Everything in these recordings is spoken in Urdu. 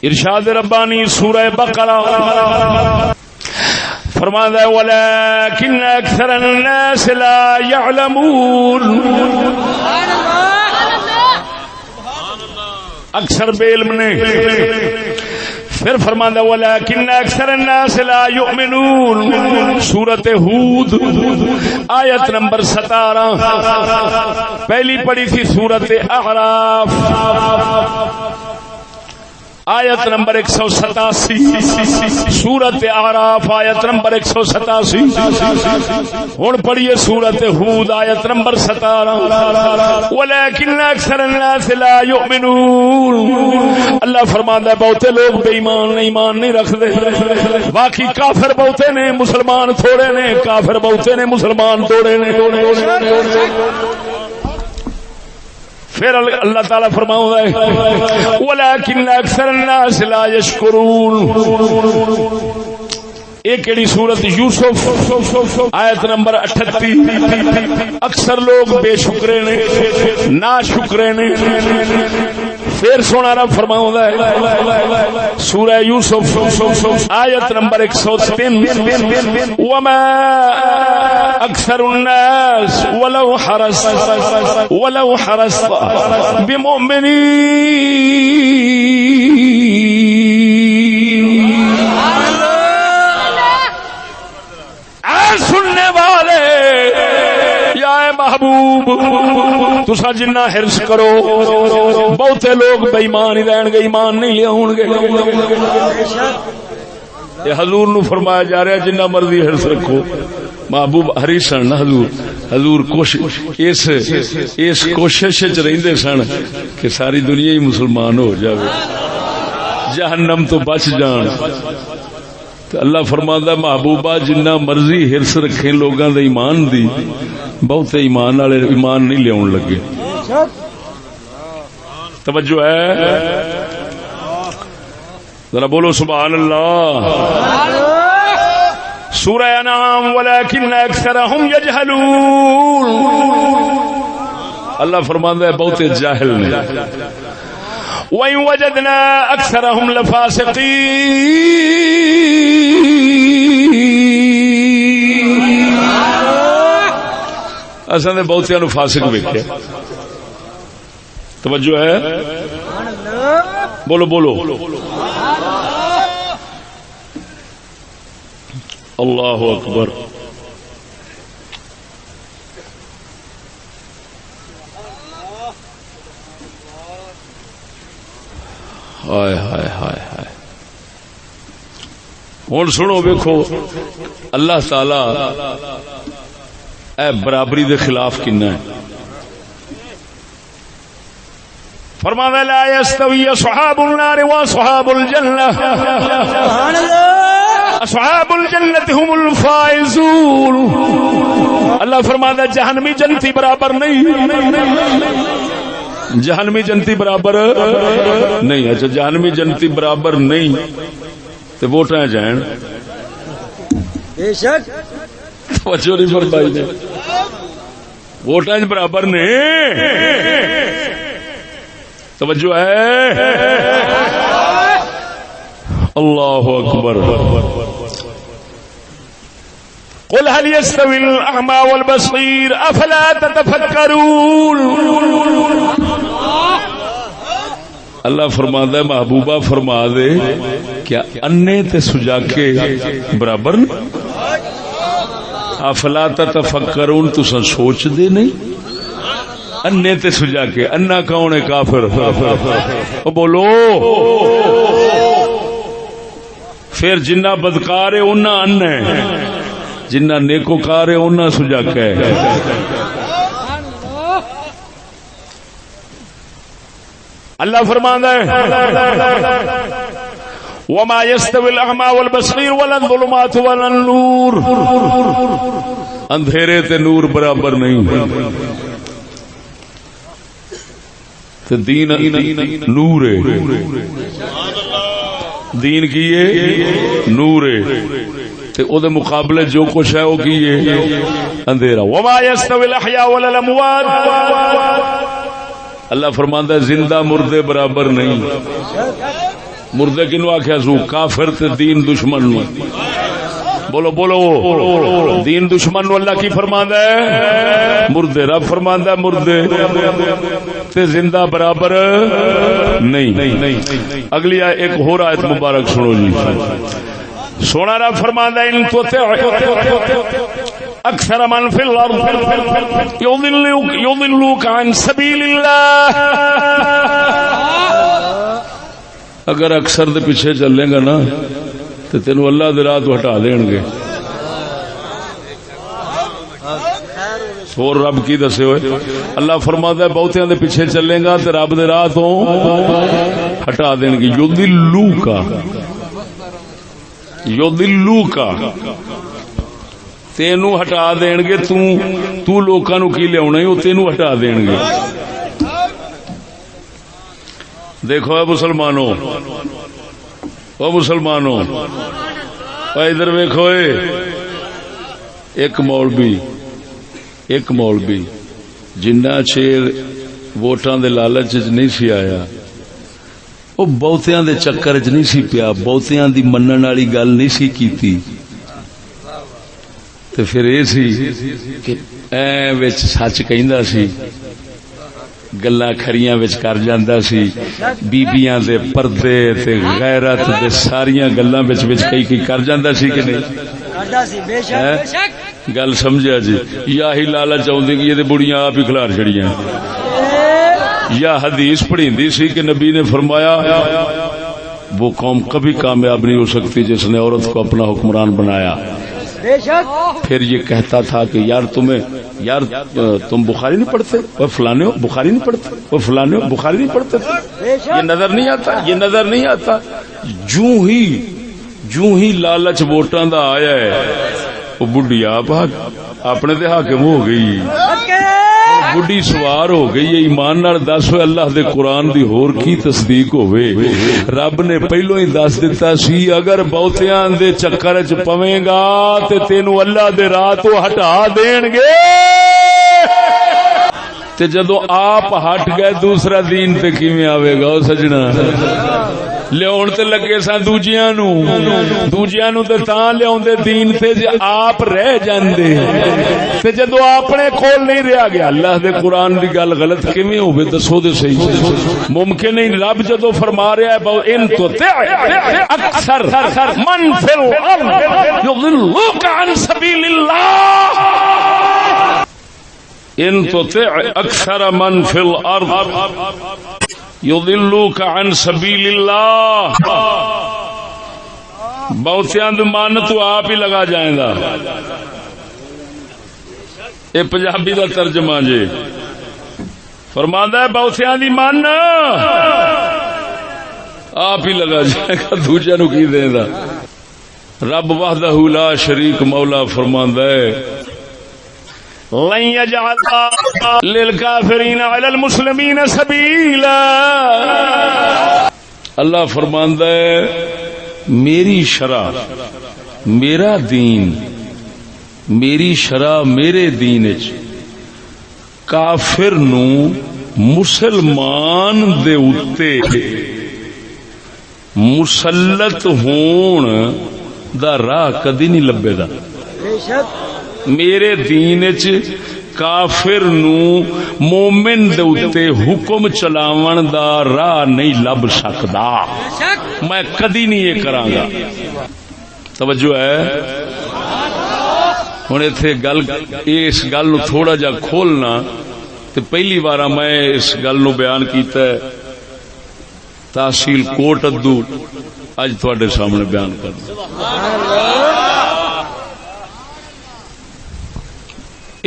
ارشاد ربانی سورہ بقرہ فرماتا ہے ولكن اکثر الناس لا يعلمون. اکثر بے علم نے. پھر فرماتا ہے ولكن اکثر الناس لا يؤمنون. سورۃ ہود آیت نمبر 17. پہلی پڑھی تھی سورۃ اعراف آیت نمبر 187. سورۃ اعراف آیت نمبر 187. ہن پڑھیے سورۃ ہود آیت نمبر 17. ولكن اکثر الناس لا يؤمنون. اللہ فرماتا ہے بہتے لوگ بے ایمان نہیں رکھتے. باقی کافر بہتے نے مسلمان تھوڑے نے. کافر بہتے نے مسلمان تھوڑے نے. پھر اللہ تعالیٰ فرماؤں ہے وَلَكِنَّ أَكْثَرَ النَّاسِ لَا يَشْكُرُونَ. ایک کیڑی سورت یوسف آیت نمبر 38. اکثر لوگ بے شکرے نے نا شکرے نے. پھر سونا رب فرماؤں ہے سورہ یوسف آیت نمبر 103. وما اکثر الناس ولو حرصت بمؤمنین. سننے والے یا محبوب تسا جنہ حرص کرو بہتے لوگ بے ایمان ہی رہن گے ایمان نہیں لے ہون گے. یہ حضور نو فرمایا جا رہا ہے جنہ مرضی حرص رکھو. محبوب حریص سن حضور اس کوشش وچ رہندے سن کہ ساری دنیا ہی مسلمان ہو جاوے جہنم تو بچ جان. اللہ فرماندا محبوبہ جنہ مرضی حرص رکھیں لوگاں دے ایمان دی بہتے ایمان والے ایمان نہیں لیاون لگے. توجہ ہے ذرا بولو سبحان اللہ. سورہ انعام ولكن اکثرهم یجہلون. اللہ فرماندا ہے بہتے جاہل نے. وَإِن وَجَدْنَا أَكْثَرَهُمْ لَفَاسِقِينَ. اصل نے بہتیاں نو فاسق ویکھیا. توجہ ہے بولو بولو اللہ اکبر. ہائے ہائے ہائے ہائے. ہن سنو ویکھو اللہ تعالی اے برابری دے خلاف کنا ہے. فرمایا لا یستوی اصحاب النار واصحاب الجنہ. اصحاب الجنت هم الفائزون. اللہ فرماتا جہنمی جنتی برابر نہیں. جہنمی جنتی برابر نہیں. اچھا جہنمی جنتی برابر نہیں تو ووٹاں جان بے شک توجہ نہیں فرمائی نے. ووٹاں برابر نے. توجہ ہے اللہ اکبر. قل هل يستوي الأعمى والبصير أفلا تتفكرون. اللہ فرماتا ہے محبوبہ فرما دے کیا انے تے سجاکے برابر نہیں. افلا تتفکرون تساں سوچ دے نہیں. انے تے سجاکے انا کون ہے کافر بولو. پھر جنہ بدکار ہے انہاں ان ہے جنہ نیکوکار ہے انہاں سجاکا ہے. اللہ فرماندا ہے وما يستوي الاعمى والبصير ولا الظلمات ولا النور. اندھیرے تے نور برابر نہیں. تے دین نور ہے. دین کی ہے نور ہے تے او دے مقابلے جو کچھ ہے وہ کی ہے اندھیرا. وما يستوي الاحياء ولا الاموات. اللہ فرماندا ہے زندہ مردے برابر نہیں. مردے کنو آخیا سو؟ کافر تے دین دشمن نو. بولو بولو دین دشمن نو اللہ کی فرماندا ہے؟ مردے. رب فرماندا ہے مردے تے زندہ برابر نہیں. اگلی ایک اور آیت مبارک سنو جی. سونا رب فرماندا ہے ان تو اکثر من فی الارض یضلوک عن سبیل اللہ. اگر اکثر دے پیچھے چلے گا نا تو تینو اللہ دے راہ تو ہٹا دین گے. اور رب کی دسے ہوئے اللہ فرماتا ہے بہتیاں دے پیچھے چلے گا تو رب دے راہ تو ہٹا دین گے. یضلوکا تینو ہٹا دین گے. تو لوکاں نو کی لیاونا ہے وہ تینو ہٹا دین گے. دیکھو اے مسلمانوں، او مسلمانوں ادھر ویکھو. ایک مولوی جنہ چیر ووٹاں دے لالچ چ نہیں سی آیا وہ بہتیاں دے چکر چ نہیں سی پیا، بہتیاں دی منن والی گل نہیں سی کیتی. تے پھر اے سی کہ اے وچ سچ کہندا سی، گلاں کھریاں وچ کر جاندا سی، بیبییاں دے پردے تے غیرت دے ساریاں گلاں وچ کئی کر جاندا سی کہ نہیں؟ گل سمجھا جی؟ یا ہی لالچ آوندی کہ یہ بڑیاں آپ ہی کھلار چھڑیاں، یا حدیث پڑھیندی سی کہ نبی نے فرمایا وہ قوم کبھی کامیاب نہیں ہو سکتی جس نے عورت کو اپنا حکمران بنایا. پھر یہ کہتا تھا کہ یار تم بخاری نہیں پڑھتے، وہ فلانے بخاری نہیں پڑھتے، وہ فلانے بخاری نہیں پڑھتے، یہ نظر نہیں آتا، یہ نظر نہیں آتا. جوں ہی لالچ ووٹاں دا آیا ہے وہ بڈھی آپ اپنے تے حاکم ہو گئی، بڈھی سوار ہو گئی. ایمان نال دس ہوئے اللہ دے قرآن دی ہور کی تصدیق ہوئے؟ رب نے پہلو ہی دس دیتا سی اگر بہتیاں دے چکر چ پویں گا تے تینو اللہ دے راہ تو ہٹا دین گے. تے جدو آپ ہٹ گئے دوسرا دین تے کیویں آوے گا؟ سجنا لیاون تے لگے سا دوجیاں نو تے تاں لیاوندے دین تے جے آپ رہ جاندے تے جدو اپنے کول نہیں رہیا گیا اللہ دے قرآن دی گل غلط کیویں ہوے؟ دسو تے صحیح. ممکن نہیں. رب جدو فرما رہا ہے ان تو اکثر من فی الارض یضلوک عن سبیل اللہ، ان تطع اکثر من فی الارض یضلوک عن سبیل اللہ. بہتیاں دی من تو آپ ہی لگا جائیں گا. یہ پنجابی دا ترجمہ جی فرماندا ہے بہتیاں دی من آپ ہی لگا جائے گا، دوجے نو کی دے گا. رب وحدہ لا شریک مولا فرماندا ہے لن يجعل للكافرين على المسلمين سبيلا. اللہ فرماندا ہے میری شرع، میرا دین، میری شرع میرے دین وچ کافر نو مسلمان دے اتے مسلط ہون دا راہ کدی نہیں لبے دا. میرے دین چ کافر نو مومن دے اتے حکم چلاون دا راہ نہیں لب سکدا. میں کدی نہیں یہ کراں گا. توجہ ہے؟ ہن ایتھے گل اس گل نو تھوڑا جا کھولنا تے پہلی بار میں اس گل نو بیان کیتا ہے تحصیل کوٹ ادو اج تواڈے سامنے بیان کرنا.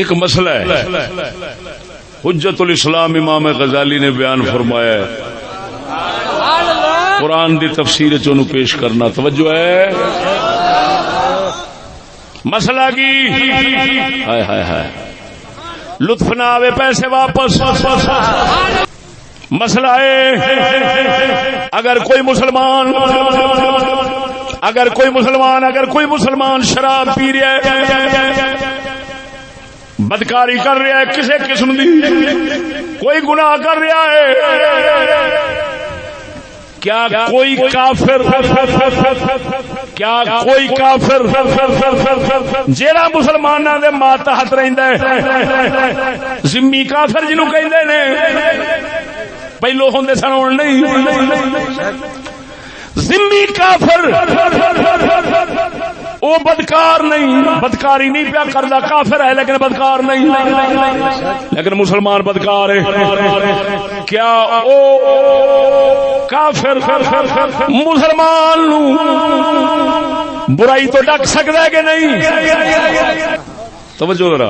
ایک مسئلہ ہے حجت الاسلام امام غزالی نے بیان فرمایا ہے، قرآن دی تفسیر چونو پیش کرنا. توجہ ہے؟ مسئلہ کی ہائے ہائے ہائے لطف نہ آوے پیسے واپس. مسئلہ ہے اگر کوئی مسلمان شراب پی رہا ہے، بدکاری کر رہا ہے، کسی قسم دی کوئی گناہ کر رہا ہے، کیا کوئی کافر جیڑا مسلماناں دے ماتحت رہندا ہے ذمی کافر جنوں کہندے نے پہلو ہوندے سن ہن نہیں ذمی کافر وہ بدکار نہیں بدکاری نہیں پیا کردا کافر ہے لیکن بدکار نہیں لیکن مسلمان بدکار ہے کیا او کافر مسلمان نو برائی تو ڈک سکدا ہے کہ نہیں توجہ ذرا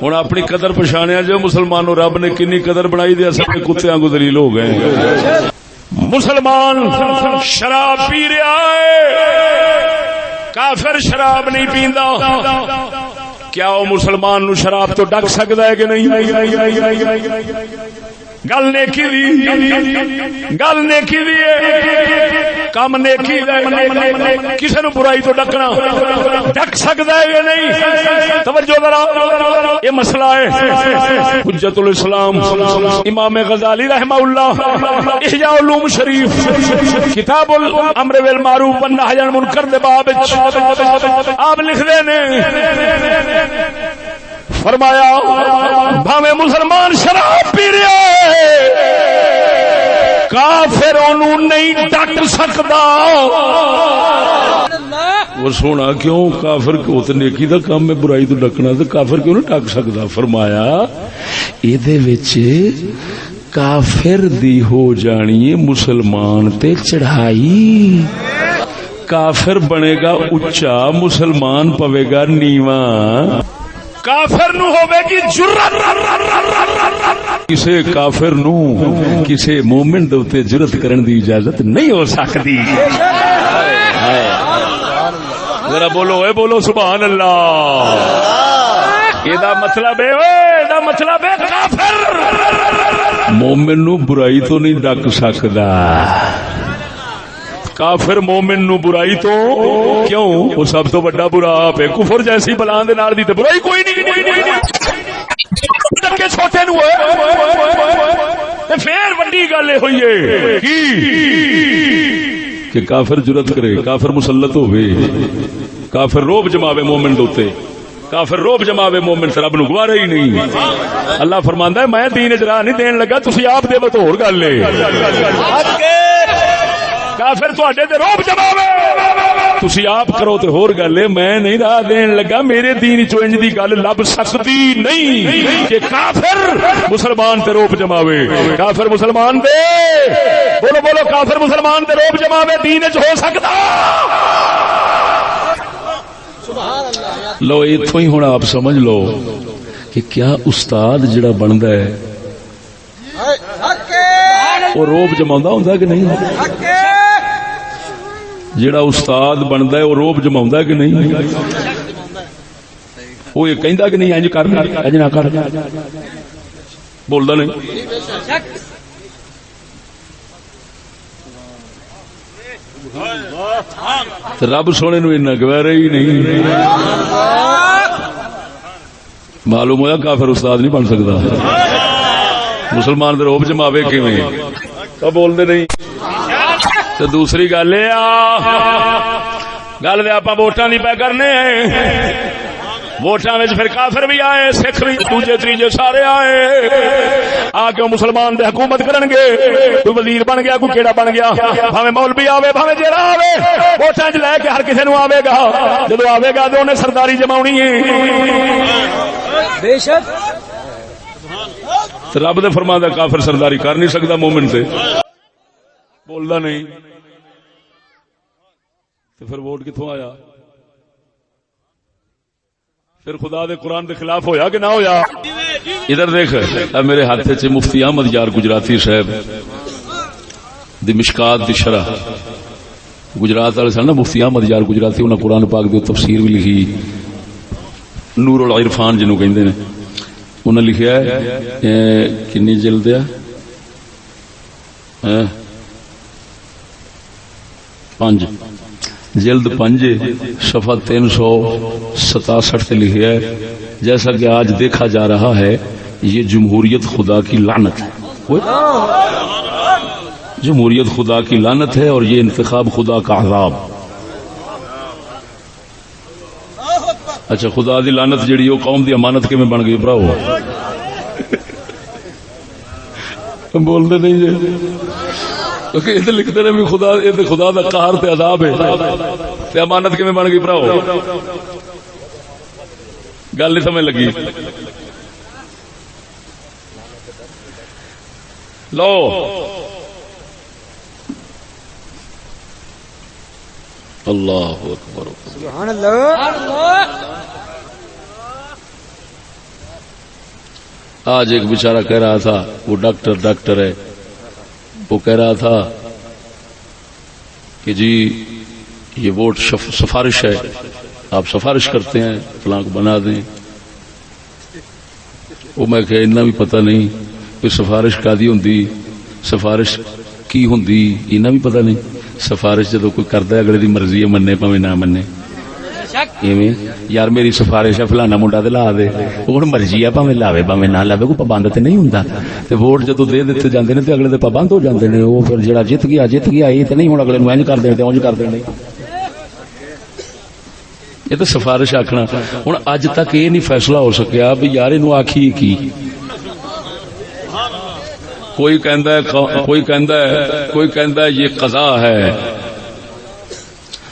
ہن اپنی قدر پچھانیا جو مسلمانوں رب نے کنی قدر بنائی دے اصل کتےاں کو ذلیل ہو گئے مسلمان شراب پی رہا ہے کافر شراب نہیں پیندا کیا وہ مسلمان نو شراب تو ڈک سکدا ہے کہ نہیں گل نیکی دی کم نیکی دی کسی نو برائی تو ڈکنا ڈک سکدا ہے یا نہیں توجہ ذرا یہ مسئلہ ہے حجت الاسلام امام غزالی رحمہ اللہ احیاء علوم شریف کتاب الامر بالمعروف والنہی عن المنکر دے باب آپ لکھ دے نے فرمایا بھاویں مسلمان شراب پی رہا ہے کافر انہوں نہیں ڈٹ سکدا وہ سونا کیوں کافر کو تے نیکی دا کام میں برائی تو ڈکنا تے کافر کیوں نہیں ڈک سکدا فرمایا ایدے وچ کافر دی ہو جانی مسلمان تے چڑھائی کافر بنے گا اچا مسلمان پوے گا نیواں کافر نو ہوے گی جرت کسے کافر نو کسے مومن دے اوتے جرت کرن دی اجازت نہیں ہو سکتی ذرا بولو اے بولو سبحان اللہ یہ مطلب ہے کافر مومن نو برائی تو نہیں ڈک سکدا کافر مومن نو برائی تو کیوں وہ سب تو بڑا برا آپ ہے کفر جیسی بلان دے نال دی تے برائی کوئی نہیں ڈکے چھوٹے نو تے پھر بڑی گل ہوئی ہے کہ کافر جرت کرے کافر مسلط ہوے کافر روب جماوے مومن دے اوتے کافر روب جماوے مومن تے رب نو گوارا ہی نہیں اللہ فرماندا ہے میں دین اجرا نہیں دین لگا تسی آپ دے بطور گل ہے کافر تواڈے تے روب جماوے تسی آپ کرو تے ہور گل ہے میں نہیں راہ دین لگا میرے دین چوں انج دی گل لب سکتی نہیں کہ کافر مسلمان تے روب جماوے کافر مسلمان دے بولو بولو کافر مسلمان تے روب جماوے دین وچ ہو سکدا لو ایتھوں ہی ہن آپ سمجھ لو کہ کیا استاد جڑا بندا ہے وہ روب جماوندا ہوندا کہ نہیں جڑا استاد بندا ہے وہ روب جماوندا ہے کہ نہیں وہ یہ کہندا کہ نہیں انج کر انج نہ کر بولدا نہیں رب سونے نو اتنا گوارا ہی نہیں معلوم ہوا کافر استاد نہیں بن سکتا مسلمان دے روب جماوے کیویں تو بول دے نہیں تو دوسری گل گل آپ ووٹاں دی پہ کرنے ووٹاں وچ پھر کافر بھی آئے سکھ بھی دوجے تیجے سارے آئے آ کے مسلمان دے حکومت کرن گے کوئی وزیر بن گیا کوئی کیڑا بن گیا بھاویں مولوی آوے بھاویں جیڑا آوے ووٹاں وچ لے کے ہر کسے نو آوے گا جدوں آوے گا تے اونے سرداری جماونی ہے بے شک رب دے فرماندا کافر سرداری کر نہیں سکدا مومن تے بولدا نہیں تو پھر ووٹ کتوں آیا پھر خدا دے قرآن دے خلاف ہویا کہ نہ ہویا ادھر دیکھ میرے ہاتھ سے مفتی احمد یار گجراتی صاحب دی مشکات دی شرح گجرات والے سن نا مفتی احمد یار گجراتی انہاں قرآن پاک دی تفسیر بھی لکھی نور العرفان جنوں کہندے نے انہاں لکھیا ہے کنی جلد ہے 5 جلد 5 صفحہ 367 سے لکھا ہے جیسا کہ آج دیکھا جا رہا ہے یہ جمہوریت خدا کی لعنت ہے جمہوریت خدا کی لعنت ہے اور یہ انتخاب خدا کا عذاب. اچھا خدا دی لعنت جڑی وہ قوم دی امانت کیویں بن گئی بھراؤ؟ بولتے نہیں جی کیونکہ یہ لکھتے ہیں بھی خدا یہ خدا دا قہر تے عذاب ہے تے امانت کیویں بن گئی بھراؤ؟ گل نہیں سمجھ لگی. لو اللہ اکبر سبحان اللہ. آج ایک بیچارہ کہہ رہا تھا وہ ڈاکٹر ہے وہ کہہ رہا تھا کہ جی یہ ووٹ سفارش ہے آپ سفارش کرتے ہیں فلاں کو بنا دیں. وہ میں کہ اتنا بھی پتہ نہیں کوئی سفارش کادی ہوندی سفارش کی ہوندی اتنا بھی پتہ نہیں. سفارش جدو کوئی کرتا ہے اگلے دی مرضی ہے منے پاویں نہ منے. یار میری سفارش ہے فلانا منڈا تے لا دے ہن مرضی ہے پاویں لاوے پاویں نہ لاوے کوئی پابند تے نہیں ہوندا. تے ووٹ جدو دے دتے جاندے نے تے اگلے دے پابند ہو جاندے نے. وہ پھر جڑا جت گیا یہ تے نہیں ہن اگلے نوں انج کر دے تے اونج کر دے. یہ تو سفارش آکھنا. ہن اج تک یہ نہیں فیصلہ ہو سکیا بھی یار اینوں آکھی کی. کوئی کہندا ہے یہ قضا ہے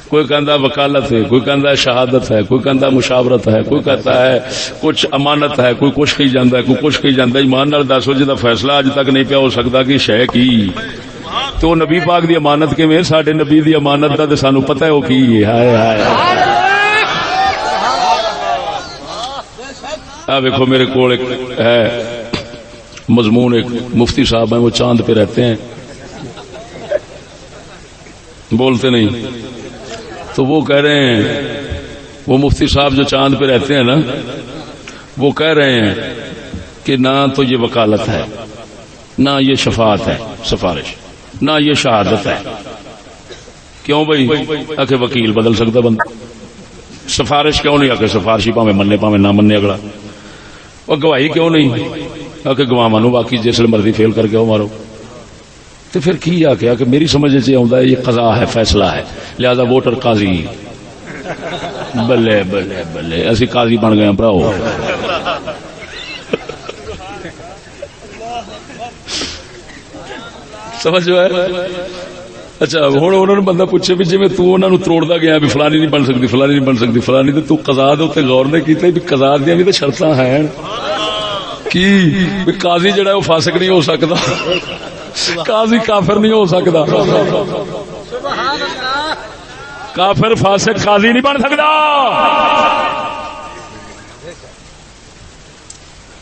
کوئی کہندا ہے وکالت ہے کوئی کہندا ہے شہادت ہے کوئی کہندا ہے مشاورت ہے کوئی کہتا ہے کچھ امانت ہے کوئی کچھ کہی جاندا ہے کوئی کچھ کہی جاندا ہے. ایمان نال دسو جدا فیصلہ اج تک نہیں پیا ہو سکتا کہ شے کی تو نبی پاک دی امانت کیویں ساڈے نبی دی امانت دا تے سانو پتہ ہے او کی ہے. ہائے ہائے ویکھو میرے کول ایک ہے مضمون ایک مفتی صاحب ہیں وہ چاند پہ رہتے ہیں بولتے نہیں تو وہ کہہ رہے ہیں وہ مفتی صاحب جو چاند پہ رہتے ہیں نا وہ کہہ رہے ہیں کہ نہ تو یہ وکالت ہے نہ یہ شفاعت ہے سفارش نہ یہ شہادت ہے. کیوں بھائی آخر وکیل بدل سکتا بندہ. سفارش کیوں نہیں آخر سفارشی پاویں منے پاویں نہ منے اگلا. اور گواہی کیوں نہیں آ گواہ نو باقی جس مرضی فیل کر کے وہ مارو. تو پھر کی آ کہ میری سمجھ سے آتا ہے یہ قضا ہے فیصلہ ہے لہذا ووٹر قاضی. بلے بلے بلے اسی قاضی بن گئے بھراؤ. سمجھ جو ہے. اچھا ہوں انہوں نے بندہ پوچھے بھی جی تو انہوں نے تروڑتا گیا بھی فلانی نہیں بن سکتی فلانی نہیں بن سکتی فلانی تو قضا دے اتنے غور نہیں کیتا بھی قضا دیا بھی تو شرطاں ہیں کی قاضی جڑا ہے وہ فاسق نہیں ہو سکتا قاضی کافر نہیں ہو سکتا کافر فاسق قاضی نہیں بن سکتا.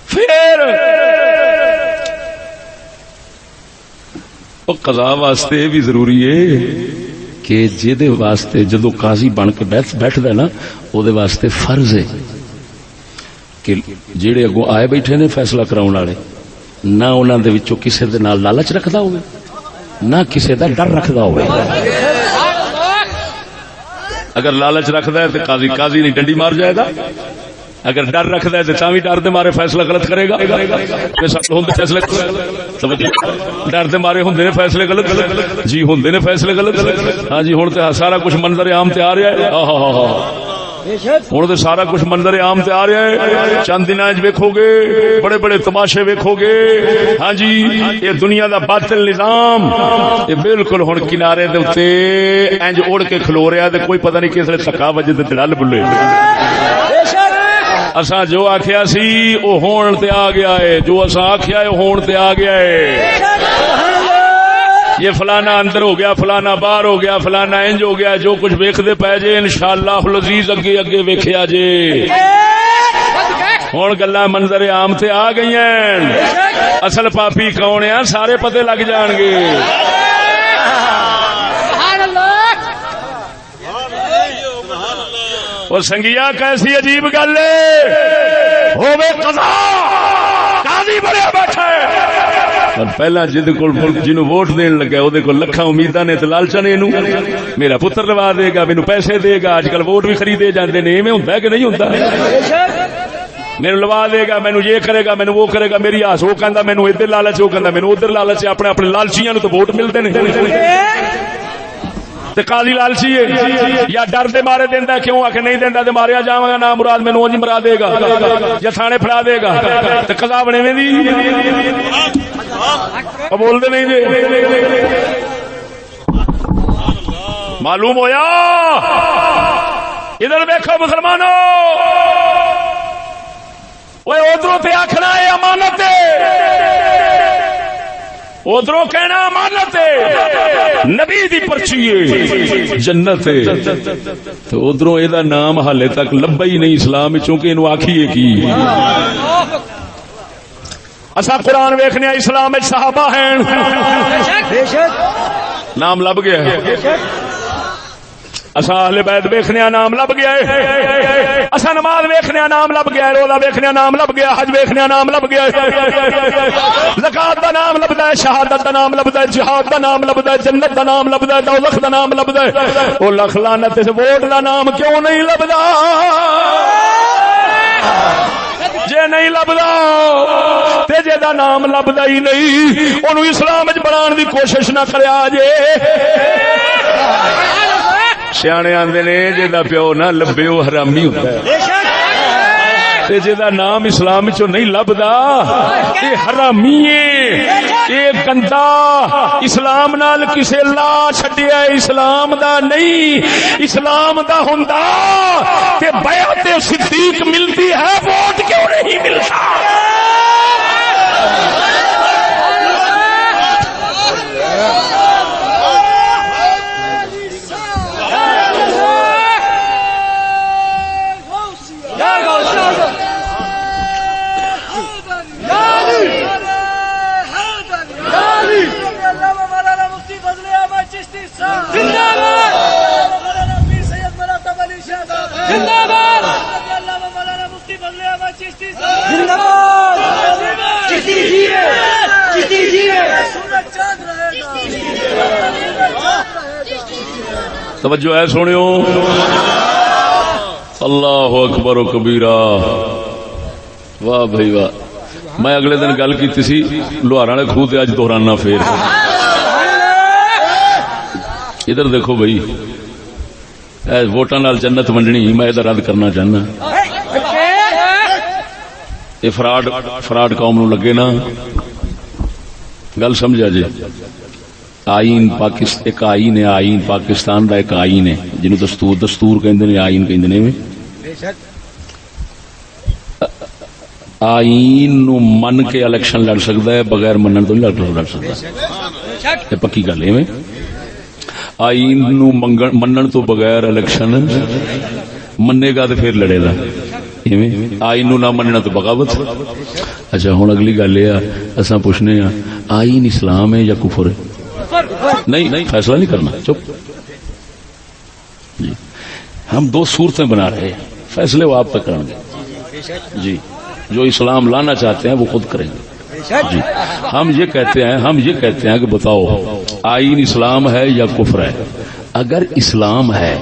پھر قضا واسطے یہ بھی ضروری ہے کہ جہدے واسطے جدو قاضی بن کے بیٹھدا ہے نا او دے واسطے فرض ہے کہ جڑے اگوں آئے بیٹھے نے فیصلہ کراؤن والے نہ انہاں دے وچوں کسے دے نال لالچ رکھدا ہوئے نہ کسے دا ڈر رکھدا ہوئے. اگر لالچ رکھدا ہے تے قاضی نہیں ڈنڈی مار جائے گا. اگر ڈر رکھدا ہے تے تاں وی ڈر دے مارے فیصلہ غلط کرے گا. فیصلے ڈر دے مارے ہوندے نے فیصلے غلط جی ہوندے نے فیصلے غلط. ہاں جی ہن تے سارا کچھ منظر عام تے آ رہا ہے. ہوں تو سارا کچھ منظر عام تے آ رہا ہے. چند دن ویکھو گے بڑے بڑے تماشے ویکھو گے. ہاں جی یہ دنیا دا باطل نظام یہ بالکل ہن کنارے دے اوتے انج اڑ کے کھلو رہا تے کوئی پتہ نہیں کس ویلے تھکا وجے تے دل بلے. اساں جو آکھیا سی او ہون تے آ گیا ہے جو اساں آکھیا ہے ہون تے آ گیا ہے. یہ فلانا اندر ہو گیا فلانا باہر ہو گیا فلانا انج ہو گیا جو کچھ ویکھدے پے جے انشاءاللہ العزیز اگے اگے ویکھیا جے. ہن گلاں منظر عام تے آ گئی ہیں. اصل پاپی کون ہے سارے پتے لگ جان گے. اور سنگیا کیسی عجیب گل ہے ہوے قضا قاضی بڑے بیٹھا ہے اور پہلا جد کو جنوں ووٹ دین لگا وہ کو لکھاں امیداں نے تے لالچاں نے اینو میرا پتر لوا دے گا مینوں پیسے دے گا. اج کل ووٹ بھی خریدے جاندے نے ایویں ہوندا کہ نہیں ہوندا. میرے لوا دے گا، مینو یہ کرے گا، مینو وہ کرے گا، میری آس وہ کہندا مینو ادھر لالچ، وہ کہندا مینو ادھر لالچ، اپنے اپنے لالچیاں نو تو ووٹ ملتے ہیں تے قاضی لالچی ہے یا ڈر دے مارے دیندا کیوں آ کے نہیں دیندا تے ماریا جاواں گا، نا مراد مینوں اونج مرا دے گا یا تھانے پھڑا دے گا تے قضا بنے ویندی بول دے نہیں دے معلوم ہویا۔ ادھر دیکھو مسلمانوں، اوے ادھروں تے آکھنا ہے امانت ہے، ادھروں کہنا امانت ہے، نبی دی پرچی ہے جنت ہے، تو ادھروں یہ نام حالے تک لبا ہی نہیں اسلام چونکہ انہوں آکھیے کی۔ اسا قرآن ویکھنے اسلام صحابہ ہیں، نام لب گیا ہے۔ اسا اہل بیت ویکھنے نام لب گیا ہے، اسا نماز ویکھنے نام لب گیا ہے، روزہ ویکھنے نام لب گیا، حج ویکھنے نام لب گیا ہے، زکات دا نام لبدا ہے، شہادت دا نام لبدا ہے، جہاد دا نام لبدا ہے، جنت دا نام لبدا ہے، دوزخ دا نام لبدا ہے، او لکھ لعنت سے ووٹ دا نام کیوں نہیں لبدا؟ جے نہیں لبدا تے جے دا نام لبدا ہی نہیں اونوں اسلام وچ بنان دی کوشش نہ کریا جے۔ سیانے آندے نے جہاں پیو نہ لبے وہ حرامی ہوتا ہے، جہاں نام اسلام چو نہیں لبدا یہ حرامی ہے، یہ گندا اسلام نال کسے لا چھڈیا ہے، اسلام دا نہیں، اسلام دا ہوندا تے بیعت صدیق ملتی ہے، ووٹ کیوں نہیں ملتا؟ توجہ ہے سنیو، اللہ اکبر و کبیرہ، واہ بھائی واہ۔ میں اگلے دن گل کی سی لوہارا نے خوہ تے اج دہرانا پھر۔ ادھر دیکھو بھائی، ووٹاں نال جنت ونڈنی میں ادھر رد کرنا چاہنا، یہ فراڈ قوم نو لگے نا، گل سمجھا جی۔ آئین ایک آئین ہے، آئین پاکستان دا ایک آئین ہے جنہوں دستور کہندے نے، آئین کہندے نے۔ آئین نو من کے الیکشن لڑ سکتا ہے، بغیر منن تو نہیں لڑ سکتا، یہ پکی گل ہے۔ آئین نو منن تو بغیر الیکشن منے گا تو پھر لڑے گا، آئین نو نہ مننا تو بغاوت۔ اچھا ہوں اگلی گل یہ اصا پوچھنے ہاں آئین اسلام ہے یا کفر ہے؟ نہیں فیصلہ نہیں کرنا، چپ جی۔ ہم دو صورتیں بنا رہے ہیں، فیصلے وہ آپ تک کریں گے جی، جو اسلام لانا چاہتے ہیں وہ خود کریں گے جی۔ ہم یہ کہتے ہیں کہ بتاؤ آئین اسلام ہے یا کفر ہے؟ اگر اسلام ہے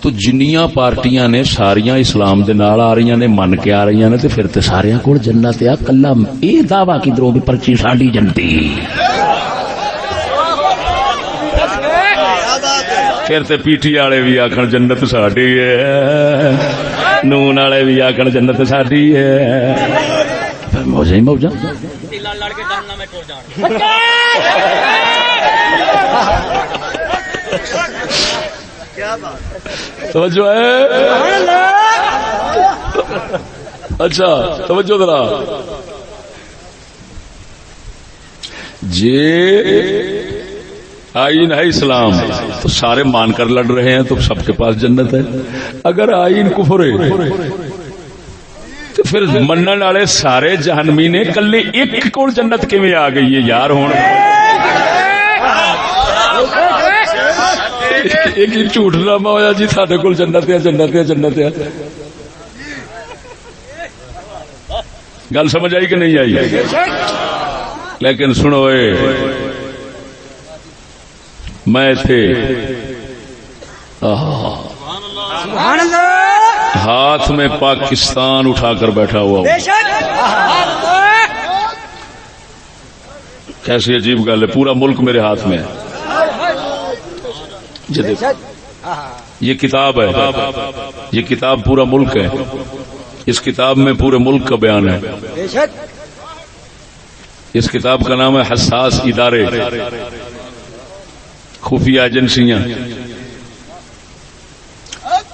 تو جنیاں پارٹیاں نے ساریاں اسلام دے نال آ رہی نے، من کے آ رہی نے، تو پھر تے ساریاں کول جنت ہے۔ کلا یہ دعویٰ کدھروں بھی پرچی ساڈی جنتی، پھر تے پی ٹی والے بھی آکھن جنت ساڈی ہے، نون والے بھی آکھن جنت ساڈی ہے، موجہ ہی موجہ۔ توجہ ہے؟ اچھا توجہ ذرا، جے آئین ہے اسلام تو سارے مان کر لڑ رہے ہیں تو سب کے پاس جنت ہے۔ اگر آئین کفر ہے تو پھر منن والے سارے جہنمی نے، کلے ایک کول جنت کیویں آ گئی ہے یار؟ ہوں ایک ہی جھوٹ ڈرامہ ہویا جی ساڈے کول جنت ہے، جنت ہے، جنت ہے۔ گل سمجھ آئی کہ نہیں آئی؟ لیکن سنو میں تھے ہاتھ میں پاکستان اٹھا کر بیٹھا ہوا ہوں. کیسی عجیب گل ہے، پورا ملک میرے ہاتھ میں ہے. یہ کتاب ہے، یہ کتاب پورا ملک ہے. اس کتاب میں پورے ملک کا بیان ہے. اس کتاب کا نام ہے حساس ادارے، خفیہ ایجنسیاں.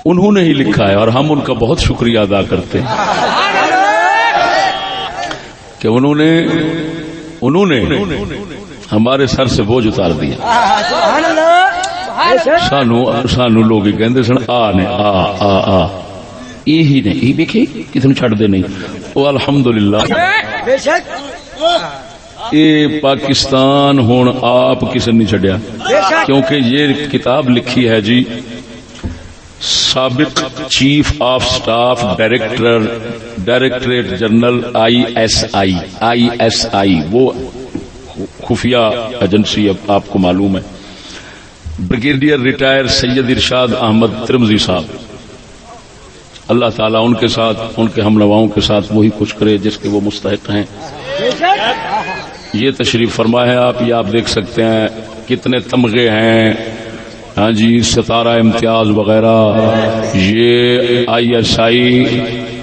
انہوں نے ہی لکھا ہے اور ہم ان کا بہت شکریہ ادا کرتے ہیں کہ انہوں نے ہمارے سر سے بوجھ اتار دیا. سانو لوگ کہندے سن آ نے آ یہی نے یہ دیکھے کسی چھڑ دے نہیں. وہ الحمدللہ یہ پاکستان ہون آپ کسی نے چھڑیا، کیونکہ یہ کتاب لکھی ہے جی سابق chief of staff directorate general I S I, وہ خفیہ ایجنسی آپ کو معلوم ہے. بریگیڈیئر ریٹائر سید ارشاد احمد ترمذی صاحب، اللہ تعالیٰ ان کے ساتھ، ان کے ہم نواؤں کے ساتھ وہی کچھ کرے جس کے وہ مستحق ہیں. یہ تشریف فرما ہے آپ، یہ آپ دیکھ سکتے ہیں کتنے تمغے ہیں. ہاں جی، ستارہ امتیاز وغیرہ. یہ آئی ایس آئی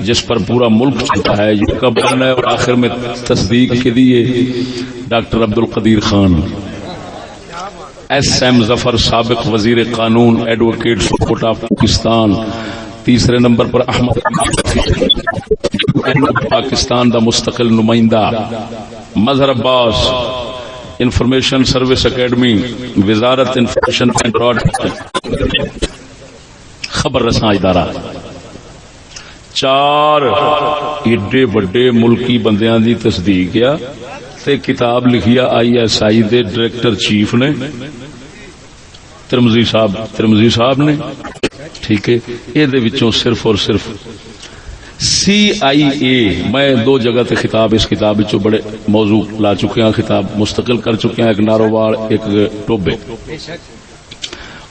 جس پر پورا ملک چلتا ہے، یہ کا بیان ہے. اور آخر میں تصدیق کے لیے ڈاکٹر عبد القدیر خان، ایس ایم ظفر سابق وزیر قانون، ایڈوکیٹ سپورٹ آف پاکستان. تیسرے نمبر پر احمد پاکستان دا مستقل نمائندہ. مظہر عباس، انفارمیشن سروس اکیڈمی، وزارت انفارمیشن اینڈ براڈکاسٹنگ، خبر رساں ادارہ. 4 ایڈے بڑے ملکی بندیاں دی تصدیق یا تے کتاب لکھیا I S I they director chief نے ترمذی صاحب نے. ٹھیک ہے، یہ دے وچوں صرف اور صرف سی آئی اے، میں 2 جگہ تے خطاب اس کتاب وچوں بڑے موضوع لا چکے ہیں، خطاب مستقل کر چکے ہیں. ایک نارووال، ایک ٹوبے.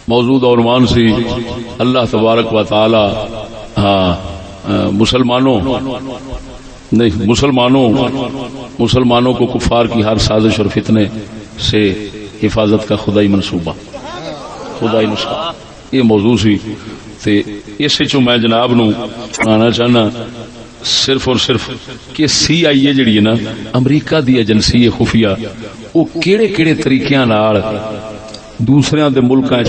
موضوع اور عنوان سی اللہ تبارک و تعالی مسلمانوں کو کفار کی ہر سازش اور فتنے سے حفاظت کا خدائی منصوبہ، خدائی نسخہ. یہ موضوع سی تے اس وچوں میں جناب نو آنا چاہنا صرف اور صرف کہ سی آئی اے جڑی ہے نا، امریکہ دی ایجنسی خفیہ، وہ کیڑے کیڑے طریقیاں نال دوسریاں دے ملکاں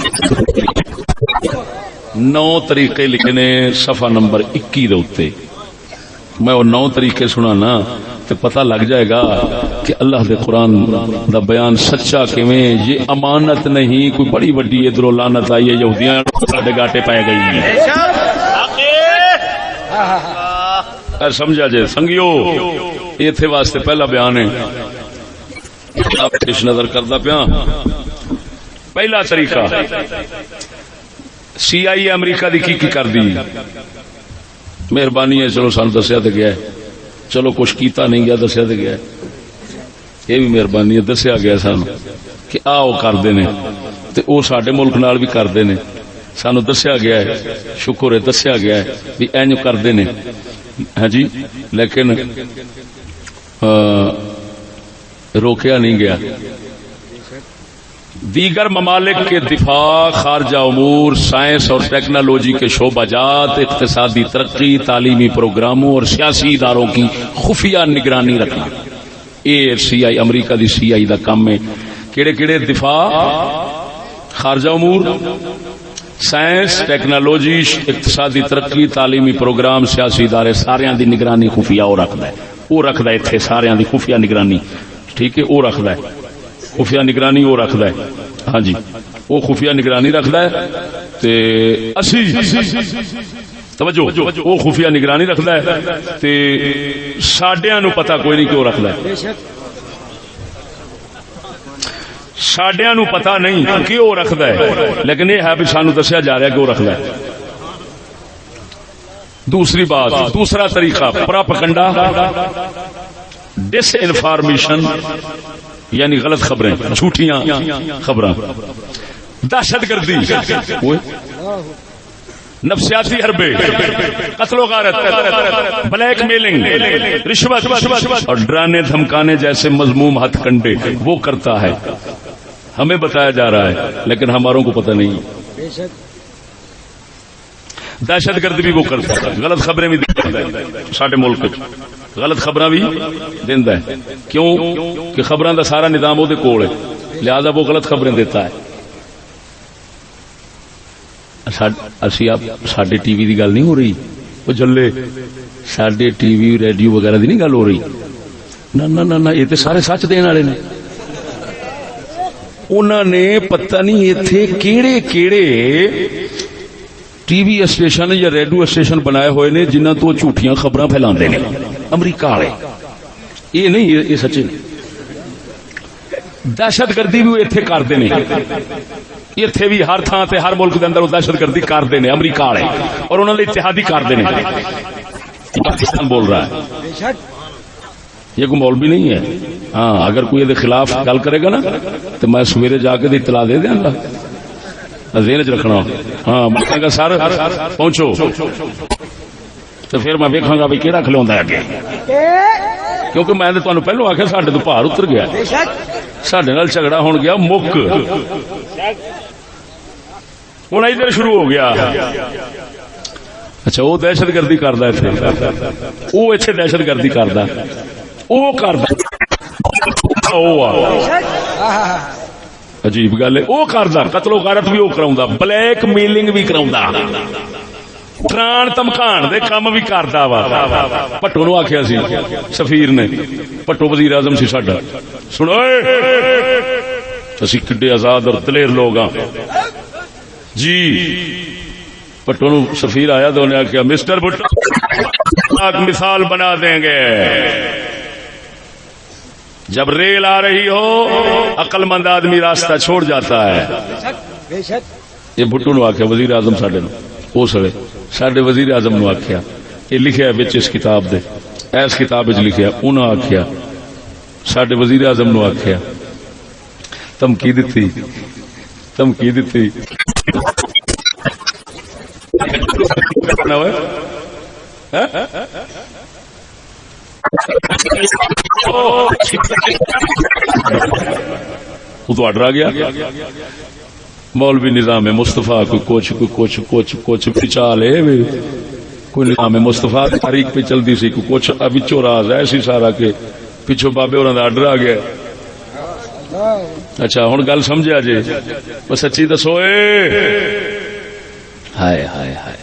9 طریقے لکھنے صفحہ نمبر 21 دے اوتے. میں وہ 9 طریقے سنانا تے پتہ لگ جائے گا کہ اللہ دے قرآن دا بیان سچا کیویں. یہ امانت نہیں کوئی بڑی بڑی ادھروں لعنت آئی ہے یہودیاں ساڈے گاٹے پائے گئی ہیں. سمجھا جے سنگیو، ایتھے واسطے پہلا بیان ہے آپ پیش نظر کردا پیا. پہلا طریقہ سی آئی امریکہ دی کی کر دی. مہربانی ہے، چلو سان دسیا تے گیا ہے، چلو کچھ کیتا نہیں گیا دسیا تے گیا ہے. یہ بھی مہربانی ہے، دسیا گیا سانو کہ آؤ کردے نے تے او ساڈے ملک نال بھی کردے نے. سانو دسیا گیا ہے، شکر ہے دسیا گیا ہے بھی اینج کردے نے. ہاں جی، لیکن روکیا نہیں گیا. دیگر ممالک کے دفاع، خارجہ امور، سائنس اور ٹیکنالوجی کے شعبہ جات، اقتصادی ترقی، تعلیمی پروگراموں اور سیاسی اداروں کی خفیہ نگرانی رکھنا. یہ سی آئی امریکہ دی سی آئی دا کام ہے. کیڑے کیڑے دفاع، خارجہ امور، سائنس، ٹیکنالوجی، اقتصادی ترقی، تعلیمی پروگرام، سیاسی ادارے، ساریاں دی نگرانی خفیہ وہ رکھدا ہے. وہ رکھدا ہے ایتھے ساریاں دی خفیہ نگرانی. ٹھیک ہے، وہ رکھدا ہے خفیہ نگرانی، وہ رکھدا ہے. ہاں جی، وہ خفیہ نگرانی رکھدا ہے تے اسی توجہ، وہ خفیہ نگرانی رکھدا ہے تے ساڈیاں نو پتہ کوئی نہیں کیوں رکھدا ہے. ساڈیاں نو پتہ نہیں کیوں رکھدا ہے، لیکن یہ ہے بھی سانو دسیا جا رہا ہے کہ وہ رکھدا ہے. دوسری بات، دوسرا طریقہ پراپگنڈا، ڈس انفارمیشن، یعنی غلط خبریں، جھوٹیاں خبراں، دہشت گردی. نفسیاتی حربے، قتل و غارت، بلیک میلنگ، رشوت اور ڈرانے دھمکانے جیسے مذموم ہتھ کنڈے وہ کرتا ہے. ہمیں بتایا جا رہا ہے لیکن ہماروں کو پتہ نہیں. دہشت گرد بھی وہ کرتا ہے، غلط خبریں بھی دیتا ہے. ساڈے ملک غلط خبراں بھی دیندا ہے. کیوں کہ خبراں دا سارا نظام وہ کول ہے، لہذا وہ غلط خبریں دیتا ہے. ساڈے ٹی وی دی گل نہیں ہو رہی، وہ جلے ساڈے ٹی وی ریڈیو وغیرہ دی نہیں گل ہو رہی. نہ یہ تے سارے سچ دین والے نے. انہوں نے پتہ نہیں ایتھے کیڑے کیڑے ٹی وی اسٹیشن یا ریڈیو اسٹیشن بنائے ہوئے نے جنہاں تو جھوٹیاں خبراں پھیلاندے نے. امریکہ والے یہ نہیں، یہ سچے نے. دہشت گردی بھی ایتھے کردے نے، ایتھے بھی ہر تھان تے ہر ملک دے اندر دہشت گردی کردے نے امریکہ والے، اور انہاں دے اتحادی کردے نے. پاکستان بول رہا ہے، یہ کوئی مولوی نہیں ہے. ہاں اگر کوئی یہ خلاف گل کرے گا نا تو میں سویرے جا کے اطلاع دے دیا گا، ذہن چ رکھنا. ہاں میں کہا سر پہنچو تو پھر میں ویکھاں گا بھی کہڑا کھلوندا ہے اگے، کیونکہ میں تمہیں پہلو آخیا ساڈے تو بھار اتر گیا، ساڈے نال جھگڑا ہون گیا مک، ہن ادھر شروع ہو گیا. اچھا وہ دہشت گردی کردا ہے، وہ اتنے دہشت گردی کردا، وہ کردا عجیب گل ہے. وہ کردا قتل و غارت بھی وہ کراوندا، بلیک میلنگ بھی کراوندا، ڈران دھمکان دے کام بھی کردا وا. پٹو نو آکھیا سی سفیر نے، پٹو وزیر اعظم سی ساڈا، سنو اسی کڈے آزاد اور دلیر لوگ ہاں جی. پٹو نو سفیر آیا تو انہیں آخیا مسٹر بھٹو مثال بنا دیں گے، جب ریل آ رہی ہو عقل مند آدمی راستہ چھوڑ جاتا ہے. یہ بھٹو نو آخیا وزیر اعظم ساڈے نو، اس ویلے ساڈے وزیر اعظم نو آخیا، یہ لکھیا ہے اس کتاب دے، اس کتاب وچ لکھیا. انہاں آخیا ساڈے وزیر اعظم نو آخیا، دھمکی دتی تو آڈر آ گیا. مولوی نظام مصطفیٰ کچھ پچا لے، کوئی نظام مصطفیٰ تاریخ پہ چلتی سی، کچھ بچوں راز ایسی سارا کہ پچھو بابے اور آڈر آ گیا. اچھا ہوں گل سمجھا جی، وہ سچی دسو ہائے ہائے ہائے،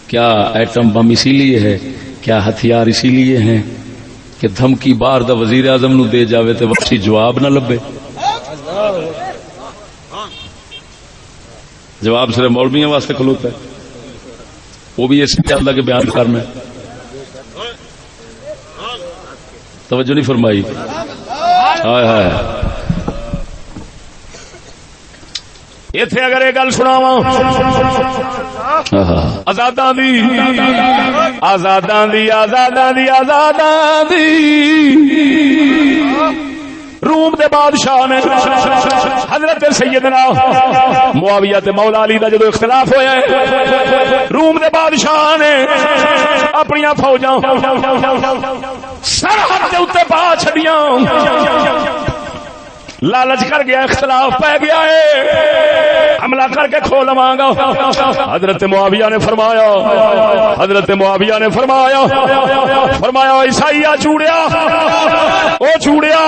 کیا ایٹم بم اسی لیے ہے، کیا ہتھیار اسی لیے ہیں کہ دھمکی باہر دا وزیر اعظم نو دے جاوے تے وقتی جواب نہ لبے؟ جواب صرف مولویوں واسطے کھلوتا ہے، وہ بھی اس سے اللہ کے بیان کرنا ہے. توجہ نہیں فرمائی. ہائے ہائے ایتھے اگر یہ گل سناواں آزاداں دی روم دے بادشاہ نے حضرت سیدنا معاویہ تے مولا علی دا جدو اختلاف ہویا ہے، روم دے بادشاہ نے اپنی فوجاں سرحد دے اوتے پا چھڈیاں. لالچ کر گیا، اختلاف پہ گیا ہے، حملہ کر کے کھو لواں گا. حضرت معاویہ نے فرمایا عیسائی چوڑیا، او چوڑیا،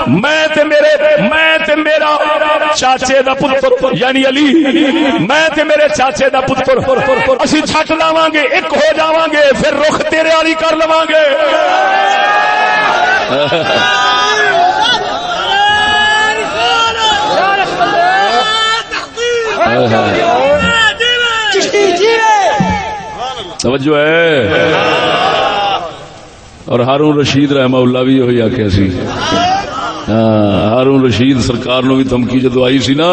میں تے میرا چاچے دا پتر یعنی علی، میں تے میرے چاچے دا پتر اسی چھٹ لاواں گے، ایک ہو جاواں گے، پھر رخ تیرے والی کر لواں گے. توجہ ہے. اور ہارون رشید رحمہ اللہ بھی وہی آخیا سی. ہارون رشید سرکار نو بھی دھمکی جدو آئی سی نا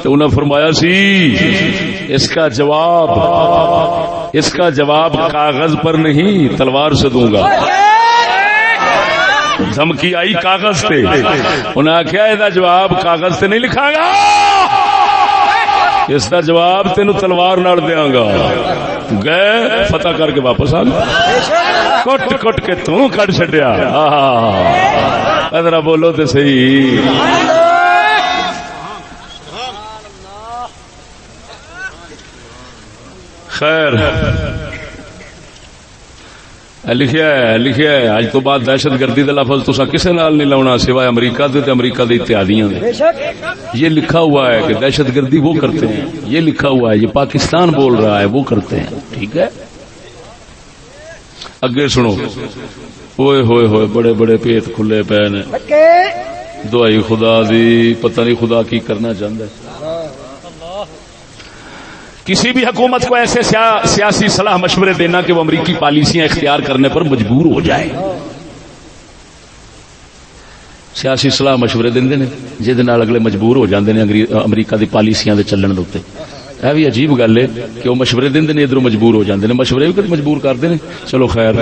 تو انہوں نے فرمایا سی اس کا جواب کاغذ پر نہیں تلوار سے دوں گا. دھمکی آئی کاغذ پہ، انہیں آخیا یہ جواب کاغذ سے نہیں لکھا گا، اس کا جواب تینوں تلوار نال دیاں گا. گئے فتح کر کے واپس آ گئے, کٹ کٹ کے تو کٹ چڈیا. ذرا بولو تو صحیح. خیر لکھیا ہے اج تو بعد دہشت گردی کا لفظ تسا کسے نال نہیں لاؤنا سوائے امریکہ دے تے امریکہ دے اتحادیاں دے. یہ لکھا ہوا ہے کہ دہشت گردی وہ کرتے ہیں, یہ لکھا ہوا ہے یہ پاکستان بول رہا ہے وہ کرتے ہیں. ٹھیک ہے اگے سنو. ہوئے ہوئے ہوئے بڑے بڑے پیت کھلے پے نے. دعائی خدا دی پتہ نہیں خدا کی کرنا چاہتا ہے. کسی بھی حکومت کو ایسے سیاسی صلاح مشورے دینا کہ وہ امریکی پالیسیاں اختیار کرنے پر مجبور ہو جائے. سیاسی صلاح مشورے دیندے نے جہدے نال اگلے مجبور ہو جاندے نے امریکہ دی پالیسیاں دے چلن دے اوتے. یہ بھی عجیب گل ہے کہ وہ مشورے دیندے نے ادھروں مجبور ہو جاندے نے. مشورے بھی کدی مجبور کردے نے. چلو خیر.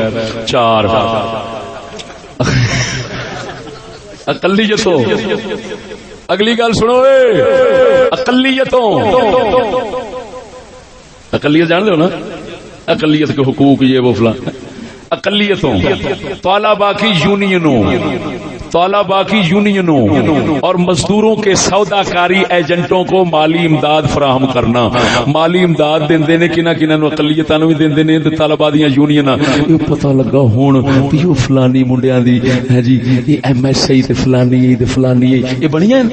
4 اقلیتوں. اگلی گل سنو اقلیتوں. اقلیت جان دو نا, اقلیت کے حقوق یہ وہ فلاں. اقلیتوں طلباء کی یونینوں اور مزدوروں کے سودا کاری ایجنٹوں کو مالی امداد فراہم کرنا. مالی امداد دیندے نے کنہ نو اقلیتاں نو بھی دیندے نے تے طلباء دیاں یونیناں. یہ پتہ لگا ہن پیو فلانی منڈیاں دی ہے جی یہ ایم ایس ای تے فلانی یہ بنیاں.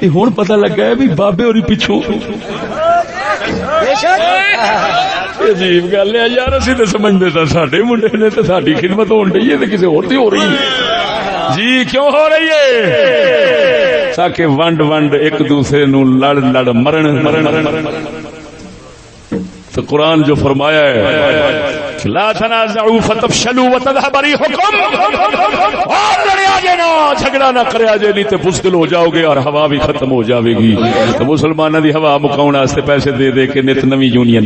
یہ ہن پتہ لگا ہے بھی بابے ہوری پیچھے. عجیب گل ہے یار, اسی تو سمجھتے تھا ساڈے منڈے نے تو ساری خدمت ہون ڈئی ہے تے کسی اور دی ہو رہی ہے. جی کیوں ہو رہی ہے؟ تاکہ ونڈ ایک دوسرے نو لڑ مرن. تو قرآن جو فرمایا ہے لا تنازعوا فتفشلوا وتذهب ريحكم, اور لڑیا جے نا جھگڑا نہ کریا جے نہیں تے بزدل ہو جاؤ گے اور ہوا بھی ختم ہو جاوے گی. تو مسلماناں دی ہوا مکاون واسطے پیسے دے دے کے نت نوی یونین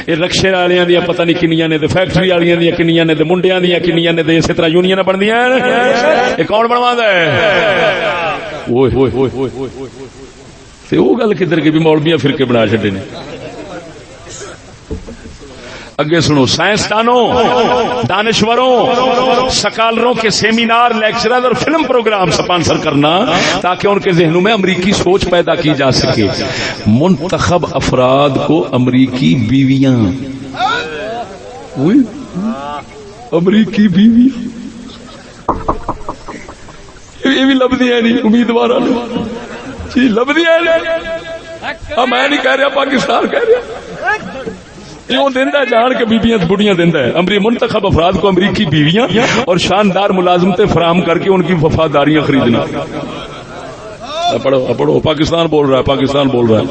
اے رکشے والیاں دی پتہ نہیں کنیاں نے تے فیکٹری والیاں دی کنیاں نے تے منڈیاں دی کنیاں نے تے اسی طرح یونین بندیاں. اے کون بنواندا ہے؟ اوئے ہوئے ہوئے تے او گل کدھر گئی بھی مولویاں فرقے بنا چھڈے نے. اگے سنو. سائنسدانوں, دانشوروں, سکالروں کے سیمینار, لیکچرر اور فلم پروگرام سپانسر کرنا تاکہ ان کے ذہنوں میں امریکی سوچ پیدا کی جا سکے. منتخب افراد کو امریکی بیویاں. امریکی بیوی یہ بھی لبدی ہے نہیں امیدوار جی لبدی ہے. میں نہیں کہہ رہا پاکستان کہہ رہا کیوں دینا جان کے بیویاں بڑیاں دینا ہے. منتخب افراد کو امریکی بیویاں اور شاندار ملازمتیں فراہم کر کے ان کی وفاداریاں خریدنا. پڑھو پاکستان بول رہا ہے.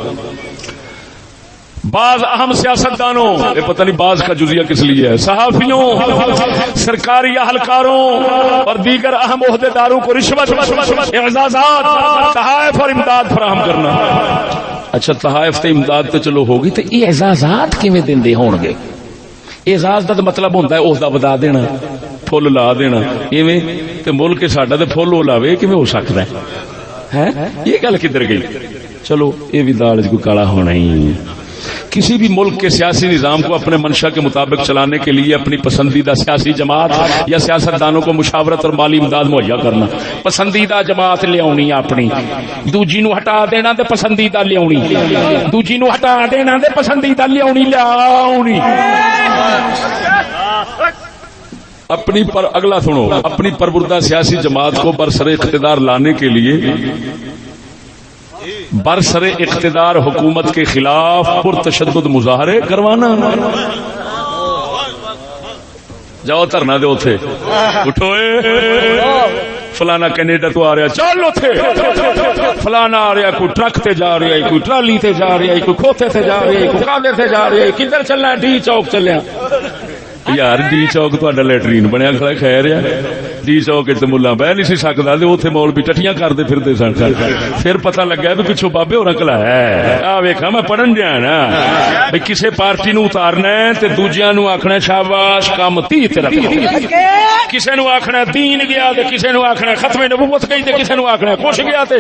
بعض اہم سیاستدانوں, یہ پتہ نہیں بعض کا جزیہ کس لیے ہے, صحافیوں, سرکاری اہلکاروں اور دیگر اہم عہدیداروں کو رشوت, اعزازات, تحائف اور امداد فراہم کرنا. اچھا تحائف تے امداد تے چلو ہوگی تے یہ اعزازات کیویں دیندے ہون گے؟ اعزاز دا مطلب ہوندا ہے عہدہ بتا دینا, پھل لا دینا. ایویں تے ملک ساڈا تے پھل لاوے کیویں ہو سکدا ہے؟ یہ گل کدھر گئی؟ چلو یہ بھی دال کو کالا ہونا ہی. کسی بھی ملک کے سیاسی نظام کو اپنے منشا کے مطابق چلانے کے لیے اپنی پسندیدہ سیاسی جماعت یا سیاستدانوں کو مشاورت اور مالی امداد مہیا کرنا. پسندیدہ جماعت لیاونی اپنی, دوجی نو ہٹا دینا تے پسندیدہ لیاونی, دوجی نو ہٹا دینا تے پسندیدہ لیاونی. اپنی پر اگلا سنو. اپنی پروردہ سیاسی جماعت کو برسر اقتدار لانے کے لیے برسر اقتدار حکومت کے خلاف پرتشدد مظاہرے کروانا. جاؤ دھرنا دے اوتھے, اٹھو فلانا کینیڈا تو آ رہا چل اوتھے, فلانا آ رہا کوئی ٹرک تے جا رہا ہے, کوئی ٹرالی تے جا رہا ہے, کوئی کھوتے تے جا رہا ہے, کوئی کاندے تے جا رہا ہے. کدھر چلنا؟ ڈی چوک چلیا. یار ڈی چوک تہاڈا لیٹرین بنیا کھڑا, خیر ہے جی چوک تے ملا بہ نہیں سی سکدا تے اوتھے مولوی ٹٹیاں کردے پھردے سن پھر پتہ لگا بھی پچھوں بابے ہوراں کلایا ہے آ ویکھا میں پڑھن جا نا بھئی کسے پارٹی نو اتارنا ہے تے دوجیاں نو آکھنا شاباش کام تی تے رکھ کسے نو آکھنا دین گیا تے کسے نو آکھنا ختم نبوت گئی تے کسے نو آکھنا کچھ گیا تے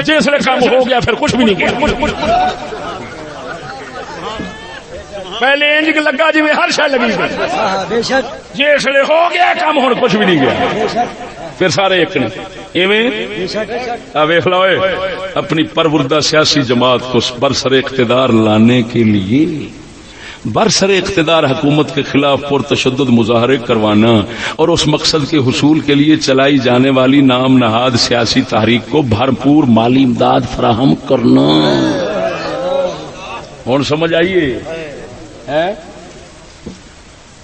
جسلے کام ہو گیا پھر کچھ بھی نہیں گیا پہلے انج لگا جی میں ہر شے لگی جسلے ہو گیا کام ہن کچھ بھی نہیں گیا پھر سارے ایک نے ایویں ویکھ لو اپنی پروردہ سیاسی جماعت کو برسر اقتدار لانے کے لیے برسر اقتدار حکومت کے خلاف پرتشدد مظاہرے کروانا اور اس مقصد کے حصول کے لیے چلائی جانے والی نام نہاد سیاسی تحریک کو بھرپور مالی امداد فراہم کرنا. ہوں سمجھ آئیے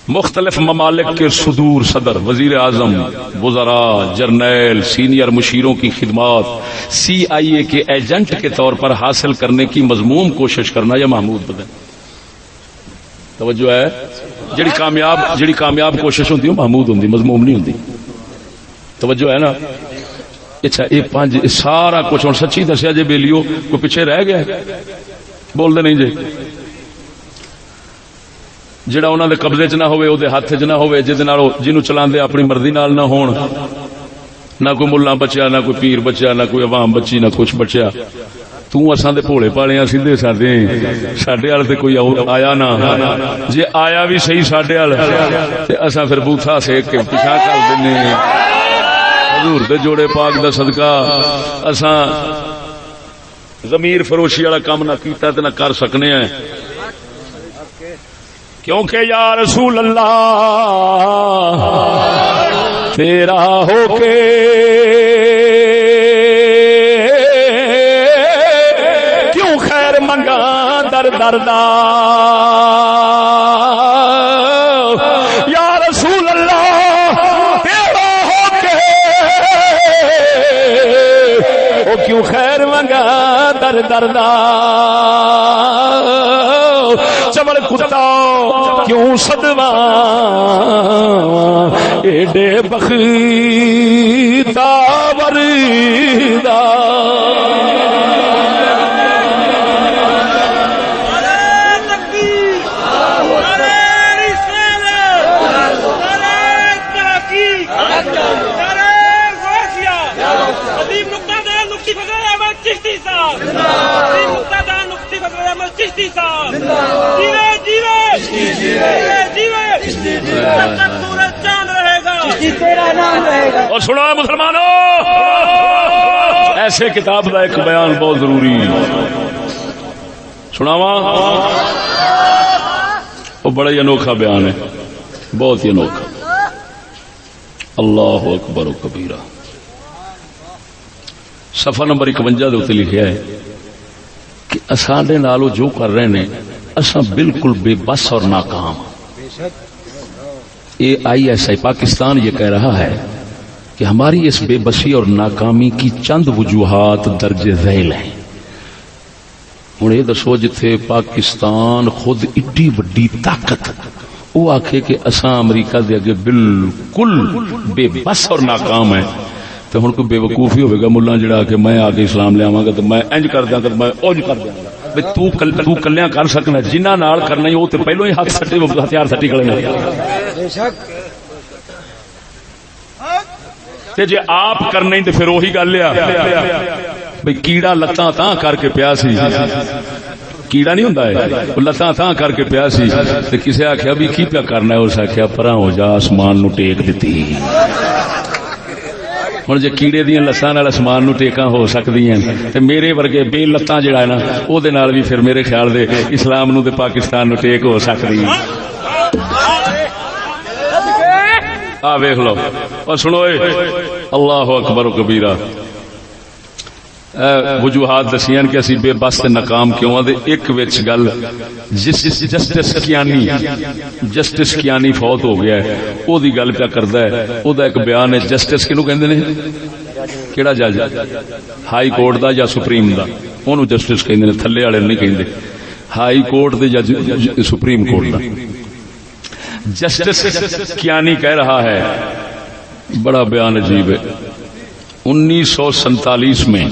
مختلف ممالک کے صدور صدر وزیر اعظم وزراء جرنیل سینئر مشیروں کی خدمات سی آئی اے کے ایجنٹ کے طور پر حاصل کرنے کی مذموم کوشش کرنا یا محمود بدن توجہ ہے جڑی کامیاب کوشش ہوندی محمود ہوندی مذموم نہیں ہوندی توجہ ہے نا. اچھا یہ پانچ سارا کچھ ہوں سچی دسیا جی بیلیو کوئی پیچھے رہ گیا بول دے نہیں جی جڑا انہوں دے قبضے چ نہ ہوئے او دے ہاتھ چ نہ ہوئے جنہوں چلاندے اپنی مرضی نال نہ ہون نہ کوئی ملا بچیا نہ کوئی پیر بچیا نہ کوئی عوام بچی نہ کچھ بچیا تساں دے بھولے پالے سیدھے ساڈے وال تے کوئی آیا نہ جے آیا بھی صحیح ساڈے وال تے اساں پھر بوتھا سیک کے پیچھا کر دینے حضور دے جوڑے پاک دا صدقہ اساں ضمیر فروشی والا کام نہ کیتا تے نہ کر سکنے ہیں کیونکہ یا رسول اللہ تیرا ہو کے کیوں خیر منگا در دردا یا رسول اللہ تیرا ہو کے او کیوں خیر منگا در دردا چمڑ کتا کیوں صدوا ایڈے بخیتا وردا اور سنا مسلمانوں ایسے کتاب کا ایک بیان بہت ضروری سناواں وہ بڑا ہی انوکھا بیان ہے بہت ہی انوکھا اللہ اکبر و کبیرہ صفحہ نمبر 51 دے اتنے لکھیا ہے کہ اساڈے نالو جو کر رہے ہیں اساں بالکل بے بس اور ناکام. ISI پاکستان یہ کہہ رہا ہے کہ ہماری اس بے بسی اور ناکامی کی چند وجوہات درج ذیل ہیں. ہوں یہ دسو جتھے پاکستان خود ایڈی وڈی طاقت وہ آکھے کہ اساں امریکہ دے اگے بالکل بے بس اور ناکام ہیں تو ہوں کوئی بے وقوف ہی ہوئے گا ملا جڑا کہ میں آ کے اسلام لیا گا تو میں انج کر دیا گا میں اونج کر دیا گا تو کلیاں کر سکنا جنہ نال کرنا وہ تو پہلو ہی ہاتھ سٹے ہتھیار سٹی کریں جی آپ کرنا تو پھر وہی گل آ بھائی کیڑا لتاں تاں کر کے پیا سی کیڑا نہیں ہوں لتاں تاں کر کے پیا سی کسی آخیا بھی کی پیا کرنا ہے اس آخیا پراں ہو جا آسمان نو ٹیک دیتی ہوں جی کیڑے دیا لتاں آسمان نو ٹیکاں ہو سکتی ہیں تو میرے ورگے بے لتاں جڑا ہے نا وہ بھی پھر میرے خیال دے اسلام نو تے پاکستان نو ٹیک ہو سکتی آ ویکھ لو اور سنو اللہ اکبر و کبیرہ وجوہات دسیاں کہ اسی بے بس تے ناکام کیوں ہیں. ایک وچ گل جسٹس کیانی فوت ہو گیا ہے او دی گل پیا کردا ہے. او دا ایک بیان ہے جسٹس کینو کہندے نے کیڑا جج ہائی کورٹ دا یا سپریم دا اونوں جسٹس کہندے نے تھلے والے نہیں کہندے ہائی کورٹ دے یا سپریم کورٹ دا. جسٹس کیانی کہہ رہا ہے بڑا بیان عجیب ہے. 1947 میں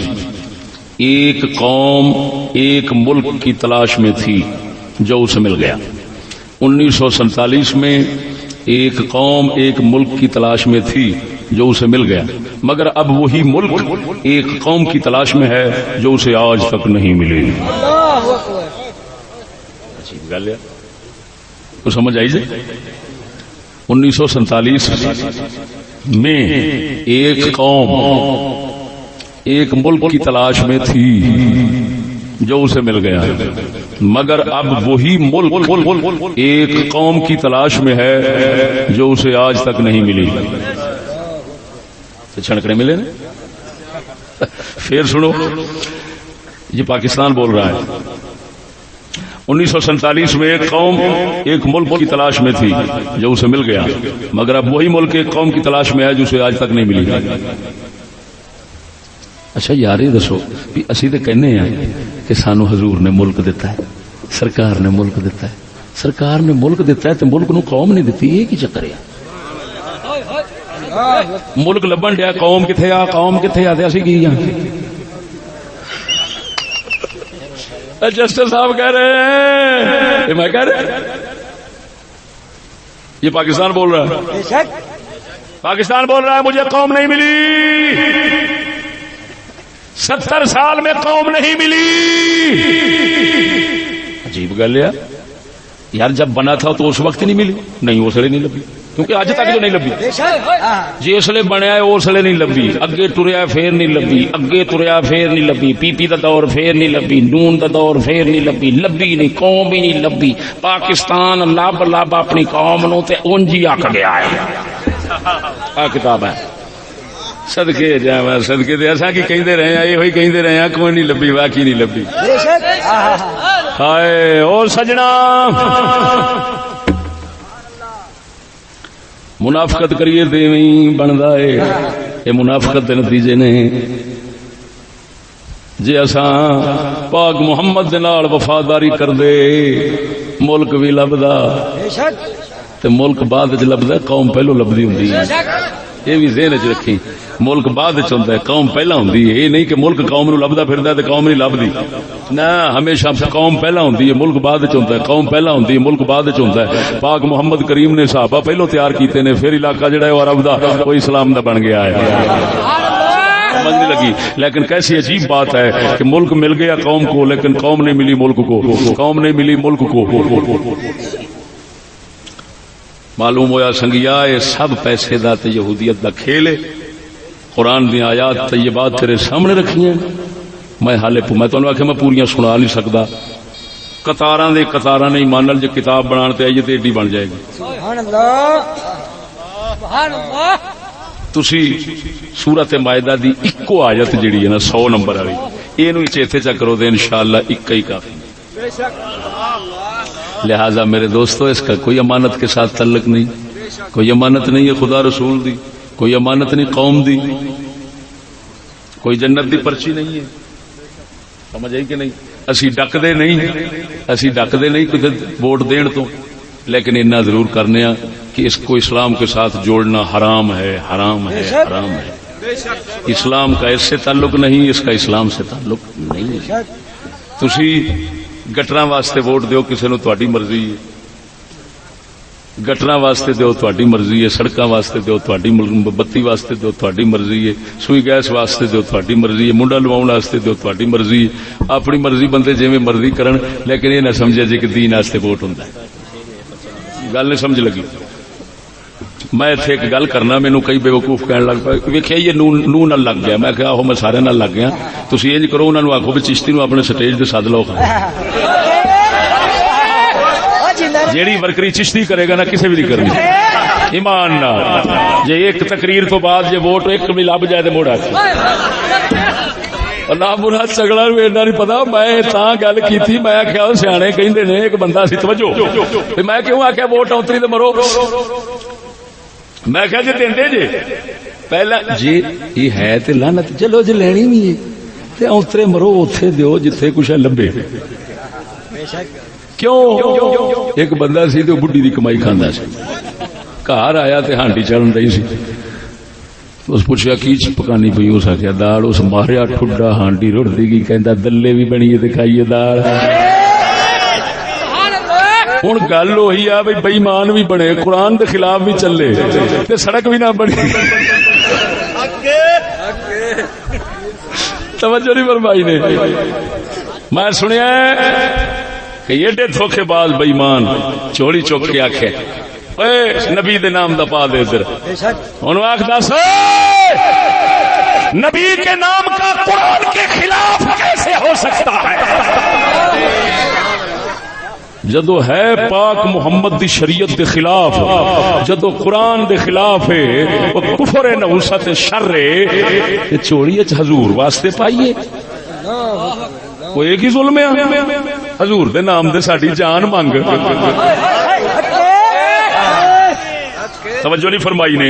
ایک قوم ایک ملک کی تلاش میں تھی جو اسے مل گیا. 1947 میں ایک قوم ایک ملک کی تلاش میں تھی جو اسے مل گیا، مگر اب وہی ملک ایک قوم کی تلاش میں ہے جو اسے آج تک نہیں ملی. عجیب گل ہے، تو سمجھ آئی جی. 1947 میں ایک قوم ایک ملک کی تلاش میں تھی جو اسے مل گیا، مگر اب وہی ملک ایک قوم کی تلاش میں ہے جو اسے آج تک نہیں ملی. چھڑکنے ملے نا. پھر سنو، یہ پاکستان بول رہا ہے. 1947 میں ایک قوم ایک ملک کی تلاش میں تھی جو اسے مل گیا، مگر اب وہی ملک ایک قوم کی تلاش میں ہے جو اسے آج تک نہیں ملی. اچھا یار یہ دسو بھی اسی تو کہنے ہیں کہ سانو حضور نے ملک دیتا ہے، سرکار نے ملک دیتا ہے. سرکار نے ملک دیتا ہے تو ملک نو قوم نہیں دیتی، یہ کی چکر ہے؟ ملک لبن ڈیا، قوم کتنے آ قوم کتنے آتے اسی کی جسٹس صاحب کہہ رہے ہیں، یہ میں کہہ رہا، یہ پاکستان بول رہا ہے. پاکستان بول رہا ہے مجھے قوم نہیں ملی، 70 سال میں قوم نہیں ملی. عجیب گل ہے یار، جب بنا تھا تو اس وقت نہیں ملی؟ نہیں، اس لیے نہیں لبھی کیونکہ اج تک جو نہیں لبھی. جی اس لیے بنیا ہے اس لیے نہیں لبھی، اگے ٹریا پھر نہیں لبھی، اگے ٹریا پھر نہیں لبھی، پی پی دا دور پھر نہیں لبھی، نون دا دور پھر نہیں لبھی، لبھی نہیں، قوم ہی نہیں لبھی. پاکستان لب لب اپنی قوم نو تے اونج ہی آکھ گیا ہے. آ کتاب ہے صدقے جاواں صدقے دے اساں کی کہندے رہے ہیں، یہ کہندے رہے ہیں، کوئی نہیں لبھی، واقعی نہیں لبھی. ہائے او سجنا، منافقت کریے تے نہیں بندا ہے. یہ منافقت دے نتیجے نے. جے اساں پاک محمد دے نال وفاداری کر دے ملک بھی لبدا تے ملک بعد وچ لبدا، قوم پہلو لبدی ہوندی ہے. یہ بھی ذہن وچ رکھی، ملک بعد وچ ہوندا ہے، قوم پہلا ہوندی ہے. یہ نہیں کہ ملک قوم نو لبدا پھردا ہے تے قوم نہیں لبدی، نہ، ہمیشہ قوم پہلا ہوندی ہے، ملک بعد وچ ہوندا ہے. قوم پہلا ہوندی ہے، ملک بعد وچ ہوندا ہے. پاک محمد کریم نے صحابہ پہلو تیار کیتے نے، پھر علاقہ جڑا ہے وہ عرب دا کوئی اسلام دا بن گیا ہے. سمجھ نہیں لگی؟ لیکن کیسی عجیب بات ہے کہ ملک مل گیا قوم کو لیکن قوم نہیں ملی ملک کو، قوم نہیں ملی ملک کو. معلوم ہویا سنگیا یہ سب پیسے دا تے یہودیت دا کھیل ہے. قرآن دی آیات طیبات تیرے سامنے رکھی ہیں. میں حالے میں تانوں آکھیا میں پوریاں سنا نہیں سکدا. قطاراں دے قطاراں نہیں مانل جے کتاب بنان تے آئیے تے ایڈی بن جائے گی. سبحان اللہ سبحان اللہ. تسی سورۃ مائدہ دی اکو آیت جڑی ہے نا 100 نمبر والی، اینو ہی چیتے چا کرو تے انشاءاللہ ایک ہی کافی. بے شک. لہذا میرے دوستو اس کا کوئی امانت کے ساتھ تعلق نہیں، کوئی امانت نہیں ہے خدا رسول دی، کوئی امانت نہیں قوم دی، کوئی جنت دی پرچی نہیں ہے. سمجھ آئی کہ نہیں؟ اسی ڈک دے نہیں کتے ووٹ دین تو، لیکن اتنا ضرور کرنے کہ اس کو اسلام کے ساتھ جوڑنا حرام ہے، حرام ہے، حرام ہے. اسلام کا اس سے تعلق نہیں، اس کا اسلام سے تعلق نہیں ہے. تسی گٹراں واسطے ووٹ دیو کسی نو تہاڈی مرضی ہے، گٹراں واسطے دیو تہاڈی مرضی ہے، سڑکاں واسطے دیو تہاڈی، بتی واسطے دیو تہاڈی مرضی ہے، سوئی گیس واسطے دیو تہاڈی مرضی ہے، منڈا لواؤن واسطے دیو تہاڈی مرضی ہے. اپنی مرضی بندے جویں مرضی کرن، لیکن یہ نہ سمجھے جی کہ دین واسطے ووٹ ہوندا ہے. گل نہیں سمجھ لگی؟ میں اتنے ایک گل کرنا، مینوں کئی بیوقوف کہنے لگ پے ویکھیا یہ نو نال لگ گیا. میں کہا آہو میں سارے نال لگ گیا. تسی انج کرو انہاں نوں آکھو بھی چشتی نوں اپنے سٹیج تے سد لو. جیڑی ورکری چشتی کرے گا نا کسے بھی نہیں کرنی ایمان نال. جے ایک تقریر تو بعد جے ووٹ ایک بھی لب جائے تے موڑا اللہ برا چگڑا میرا نہیں پتا. میں تاں گل کیتی، میں آخیا سیانے کہندے نے ایک بندہ سی توجہ، میں کیوں آخیا ووٹ اونتری تے مرو. میں کہا جی دیندے جے پہلا جی یہ ہے تے لعنت، چلو جی لینی نہیں ہے تے اونترے مرو اوتھے دیو جتھے کچھ لبے. کیوں؟ ایک بندہ سی تے بڈھی دی کمائی کھاندا سی، گھر آیا تے ہانڈی چڑھن رہی سی اس پوچھا کی پکانی پی، اس آخیا دال، اس ماریا ٹھڈا ہانڈی رڑتی گئی، کہندا دلے بھی بنیے تے کھائیے دال۔ ہوں گل وہی آ بھائی بےمان بھی بنے، قرآن کے خلاف بھی چلے تے سڑک بھی نہ بنی۔ توجہ نہیں فرمائی نے؟ میں سنیا کہ ایڈے دھوکھے باز بےمان چوڑی چوک کے آخے نبی دے نام دا پا دے ادھر، ہوں آخ دس نبی کے نام کا قرآن کے خلاف کیسے ہو سکتا ہے؟ جدو ہے پاک محمد دی شریعت دے خلاف، جدو قرآن دے خلاف ہے، وہ کفر نحوست شر ہے، چوڑی حضور واسطے پائیے، وہ ایک ہی ظلم ہے حضور دے نام دے ساڈی جان مانگ۔ توجہ نہیں فرمائی نے؟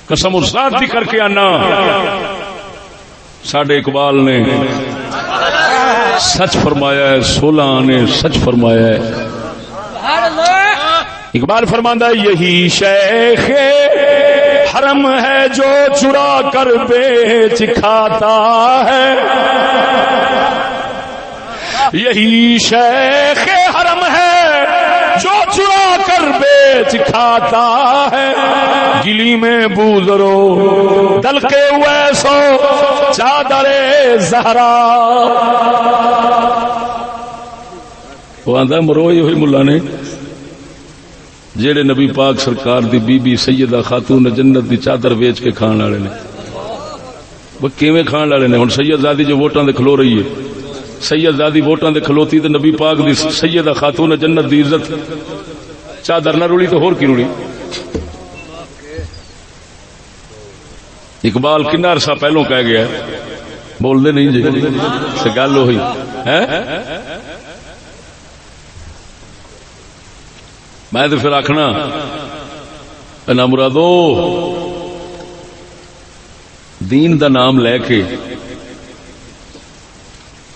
قسم ذات دی کر کے آنا، ساڈے اقبال نے سچ فرمایا ہے، 16 نے سچ فرمایا ہے۔ اقبال فرماندا ہے یہی شیخ حرم ہے جو چرا کر بیچ کھاتا ہے، یہی شیخ حرم ہے جو چرا کر بیچ کھاتا ہے، گلی میں بوزرو دل کے ویسو چادر زہرا۔ وہ آندا مروئی ہوئی ملا نے جیڑے نبی پاک سرکار دی بی بی سیدہ خاتون جنت دی چادر ویچ کے کھان والے نے، وہ کیویں کھان والے نے؟ ہن سید زادی جو ووٹاں دے کھلو رہی ہے، سید زادی ووٹاں دے کھلوتی تے نبی پاک دی سیدہ خاتون جنت دی عزت چادر نہ رڑی تو ہور کی رڑی؟ اقبال کنا عرصہ پہلوں کہہ گیا، بول دے نہیں جی گل ہوئی ہے۔ میں تو پھر آخنا نہ مرادو دین دا نام لے کے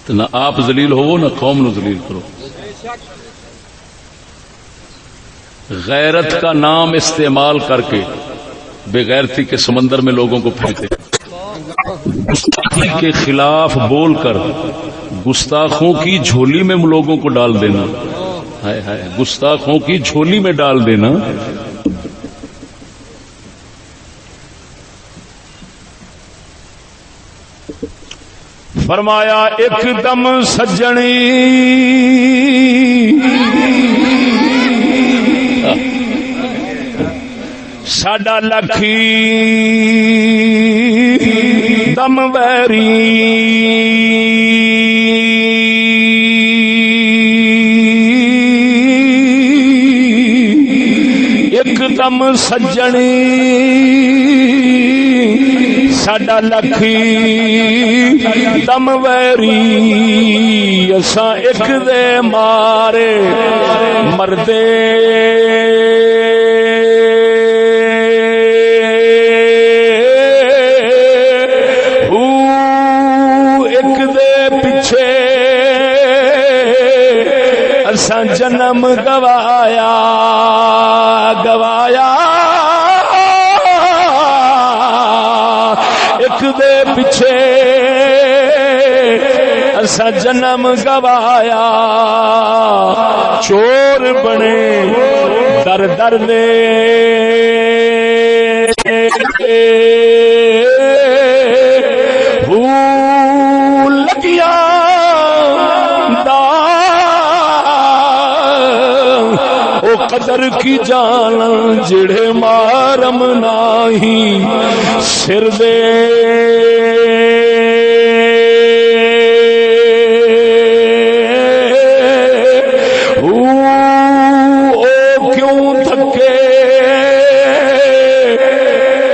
تو نہ آپ ذلیل ہوو نہ قوم نو ذلیل کرو، غیرت کا نام استعمال کر کے بے غیرتی کے سمندر میں لوگوں کو پھینکتے، گستاخی کے خلاف بول کر گستاخوں کی جھولی میں لوگوں کو ڈال دینا، ہائے ہائے گستاخوں کی جھولی میں ڈال دینا۔ فرمایا ایک دم سجنی ساڈا لکھی دم ویری، ایک دم سجنی ساڈا لکھی دم ویری، اساں ایک دے مارے مردے جنم گوایا گوایا، ایک دے پیچھے اسا جنم گوایا، چور بنے در در دے لگیا قدر کی جان جڑے مارم نہیں سر دے، او کیوں تھکے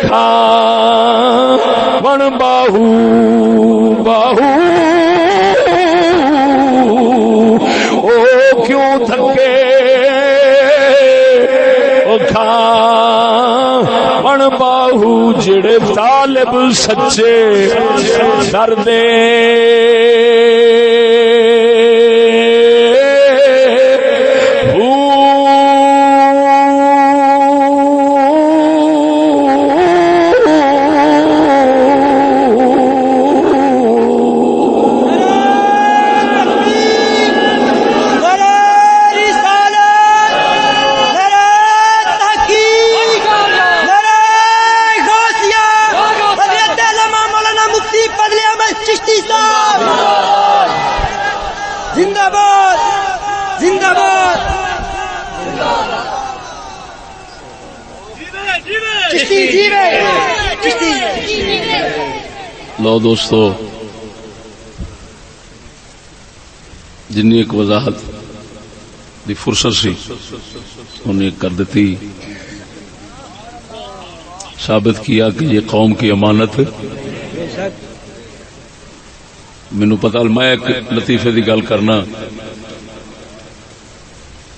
کھان بن باہو باہو، او کیوں تھکے بن باہو، جڑے طالب سچے دردے لو دوستو جنی ایک وضاحت دی فرصت سی انہیں کر دیتی، ثابت کیا کہ یہ قوم کی امانت. مینوں پتہ میں ایک لطیفے دی گل کرنا.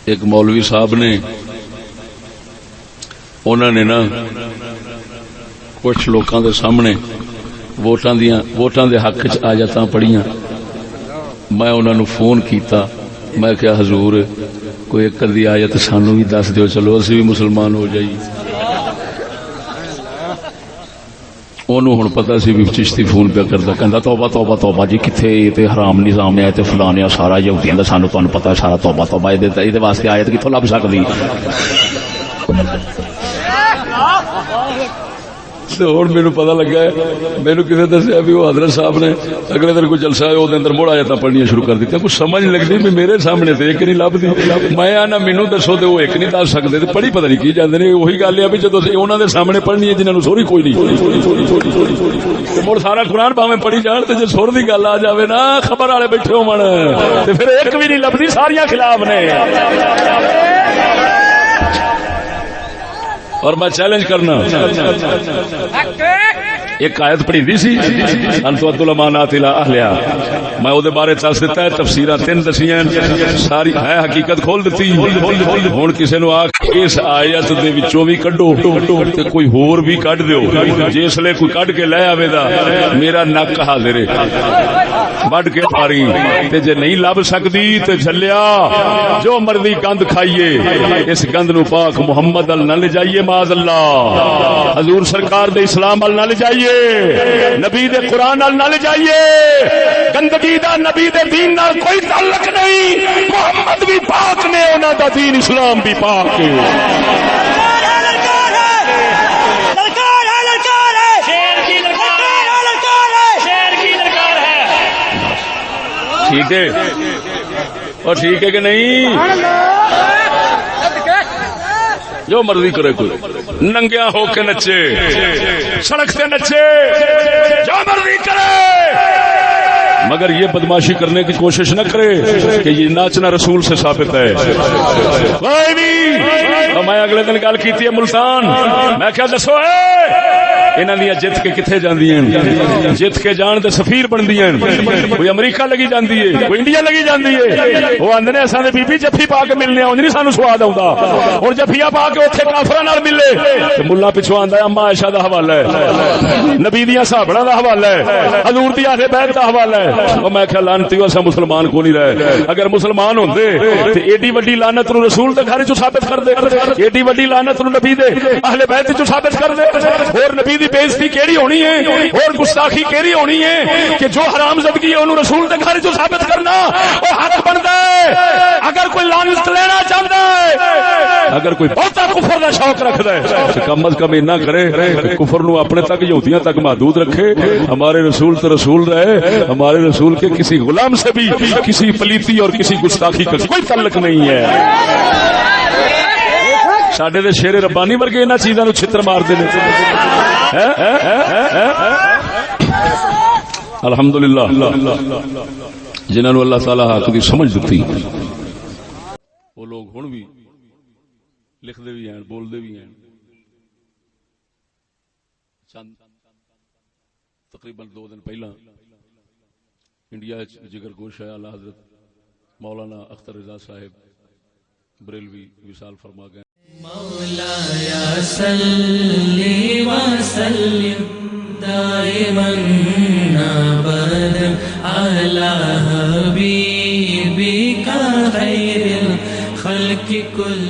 ایک مولوی صاحب نے انہوں نے نا کچھ لوکاں دے سامنے ووٹاں دے حق چ آیاتاں پڑھیاں. میں انہوں نے فون کیتا، میں کیا حضور کوئی ایک دی آیت سانو بھی دس دیو، چلو اسی بھی مسلمان ہو جائیے. انہوں ہن پتہ سی بھی چشتی فون پہ کرتا، کہندا توبہ توبہ توبہ جی کتنے تے حرام نظام ہے تے فلانے سارا یہودیاں دا سانو تانوں پتہ ہے سارا، توبہ توبہ یہ واسطے آیت کتوں لب سکدی. ہوں میرے پتا لگا ہے، میرے کسی دسیا بھی وہ حضرت صاحب نے اگلے دن کوئی جلسہ ہے وہ اندر مڑ آیا پڑھنی شروع کر دی. کچھ سمجھ نہیں لگتی بھی میرے سامنے تو ایک نہیں لبھی. میں آنا مینو دسو تو وہ ایک نہیں دس سکتے، پڑھی پتہ نہیں کی جاتے ہیں. وہی گل ہے بھی جب انہوں نے سامنے پڑھنی ہے جنہوں سوری کوئی نہیں، مڑ سارا قرآن پاویں پڑھی جان تو جی سر کی گل آ جائے نا خبر والے بیٹھے ہو پھر ایک بھی نہیں لبھی، ساریا خلاف نے. اور میں چیلنج کرنا، ایک آیت پڑھی دی سی انتو الامانات الی اہلھا، میں او دے بارے دس دیتا ہے، تفسیراں تین دسیاں ساری ہے، حقیقت کھول دیتی. ہن کسے نو آکھ اس آیت دے وچوں بھی کڈو تے کوئی ہور بھی کڈ دیو، جس لے کوئی کڈ کے لے آوے دا میرا نک حاضر ہے وڈ کے پاری تے جے نہیں لب سکدی تے جھلیا جو مرضی گند کھائیے، اس گند نو پاک محمد ال نہ لے جائیے، معاذ اللہ حضور سرکار دے اسلام ال نہ لے جائیے، نبی دے قرآن ال نہ لے جائیے. گندگی دا نبی دے دین نال کوئی تعلق نہیں، محمد بھی پاک نے، انہاں دا دین اسلام بھی پاک ہے. ٹھیک ہے اور ٹھیک ہے کہ نہیں؟ جو مرضی کرے کوئی، ننگیا ہو کے نچے، سڑک سے نچے، جو مرضی کرے، مگر یہ بدماشی کرنے کی کوشش نہ کرے کہ یہ ناچنا رسول سے ثابت ہے. کوئی بھی میں اگلے دن گل کی تھی ملتان، میں کیا دسو انہاں دیاں جت کے کتھے جاندیاں، جت کے جان تے سفیر بندیاں، کوئی امریکہ لگی جاندی ہے، کوئی انڈیا لگی جاندی ہے. وہ آندے نے اساں دے بی بی جفی پا کے ملنے اونج نہیں سانو سواد آوندا، ہن جفیاں پا کے اوتھے کافراں نال ملے تے ملا پیچھے آندا ہے اما عائشہ دا حوالہ ہے، نبی دیاں صحابہ دا حوالہ ہے، حضور دی اہل بیت دا حوالہ ہے. او میں کہ لعنتی اساں مسلمان کو نہیں رہے. اگر مسلمان ہوندے تے ایڈی وڈی لعنت نو رسول دے گھر چوں ثابت کر دے، ایڈی وڈی لعنت نو نبی دے اہل بیت چوں ثابت کر دے. اور نبی دی بےعزتی کیڑی ہونی ہے اور گستاخی کیڑی ہونی ہے کہ جو حرام زدگی ہے انہوں رسول دے گھر چوں ثابت کرنا وہ حق بندا ہے. اگر کوئی لعنت لینا چاہتا ہے، اگر کوئی بہتا کفر دا شوق رکھدا ہے تو کم از کم نہ کرے کفر نو اپنے تک یہودیاں تک محدود رکھے. ہمارے رسول تو رسول رہے، ہمارے رسول کے کسی غلام سے بھی کسی پلیتی اور کسی گستاخی کا کوئی تعلق نہیں ہے. ساڈے دے شیر ربانی ورگے انہاں چیزاں نو چھتر مار دے نے. الحمدللہ جنہاں نو اللہ تعالی حق دی سمجھ دتی وہ لوگ ہن بھی لکھ دے بھی ہیں، بول دے بھی ہیں. چند تقریباً 2 دن پہلا انڈیا جگر گوش ہے اعلی حضرت مولانا اختر رضا صاحب بریلوی وصال فرما گئے. مولایا صلی وسلم دائما ابدا علی حبیبک خیر الخلق کل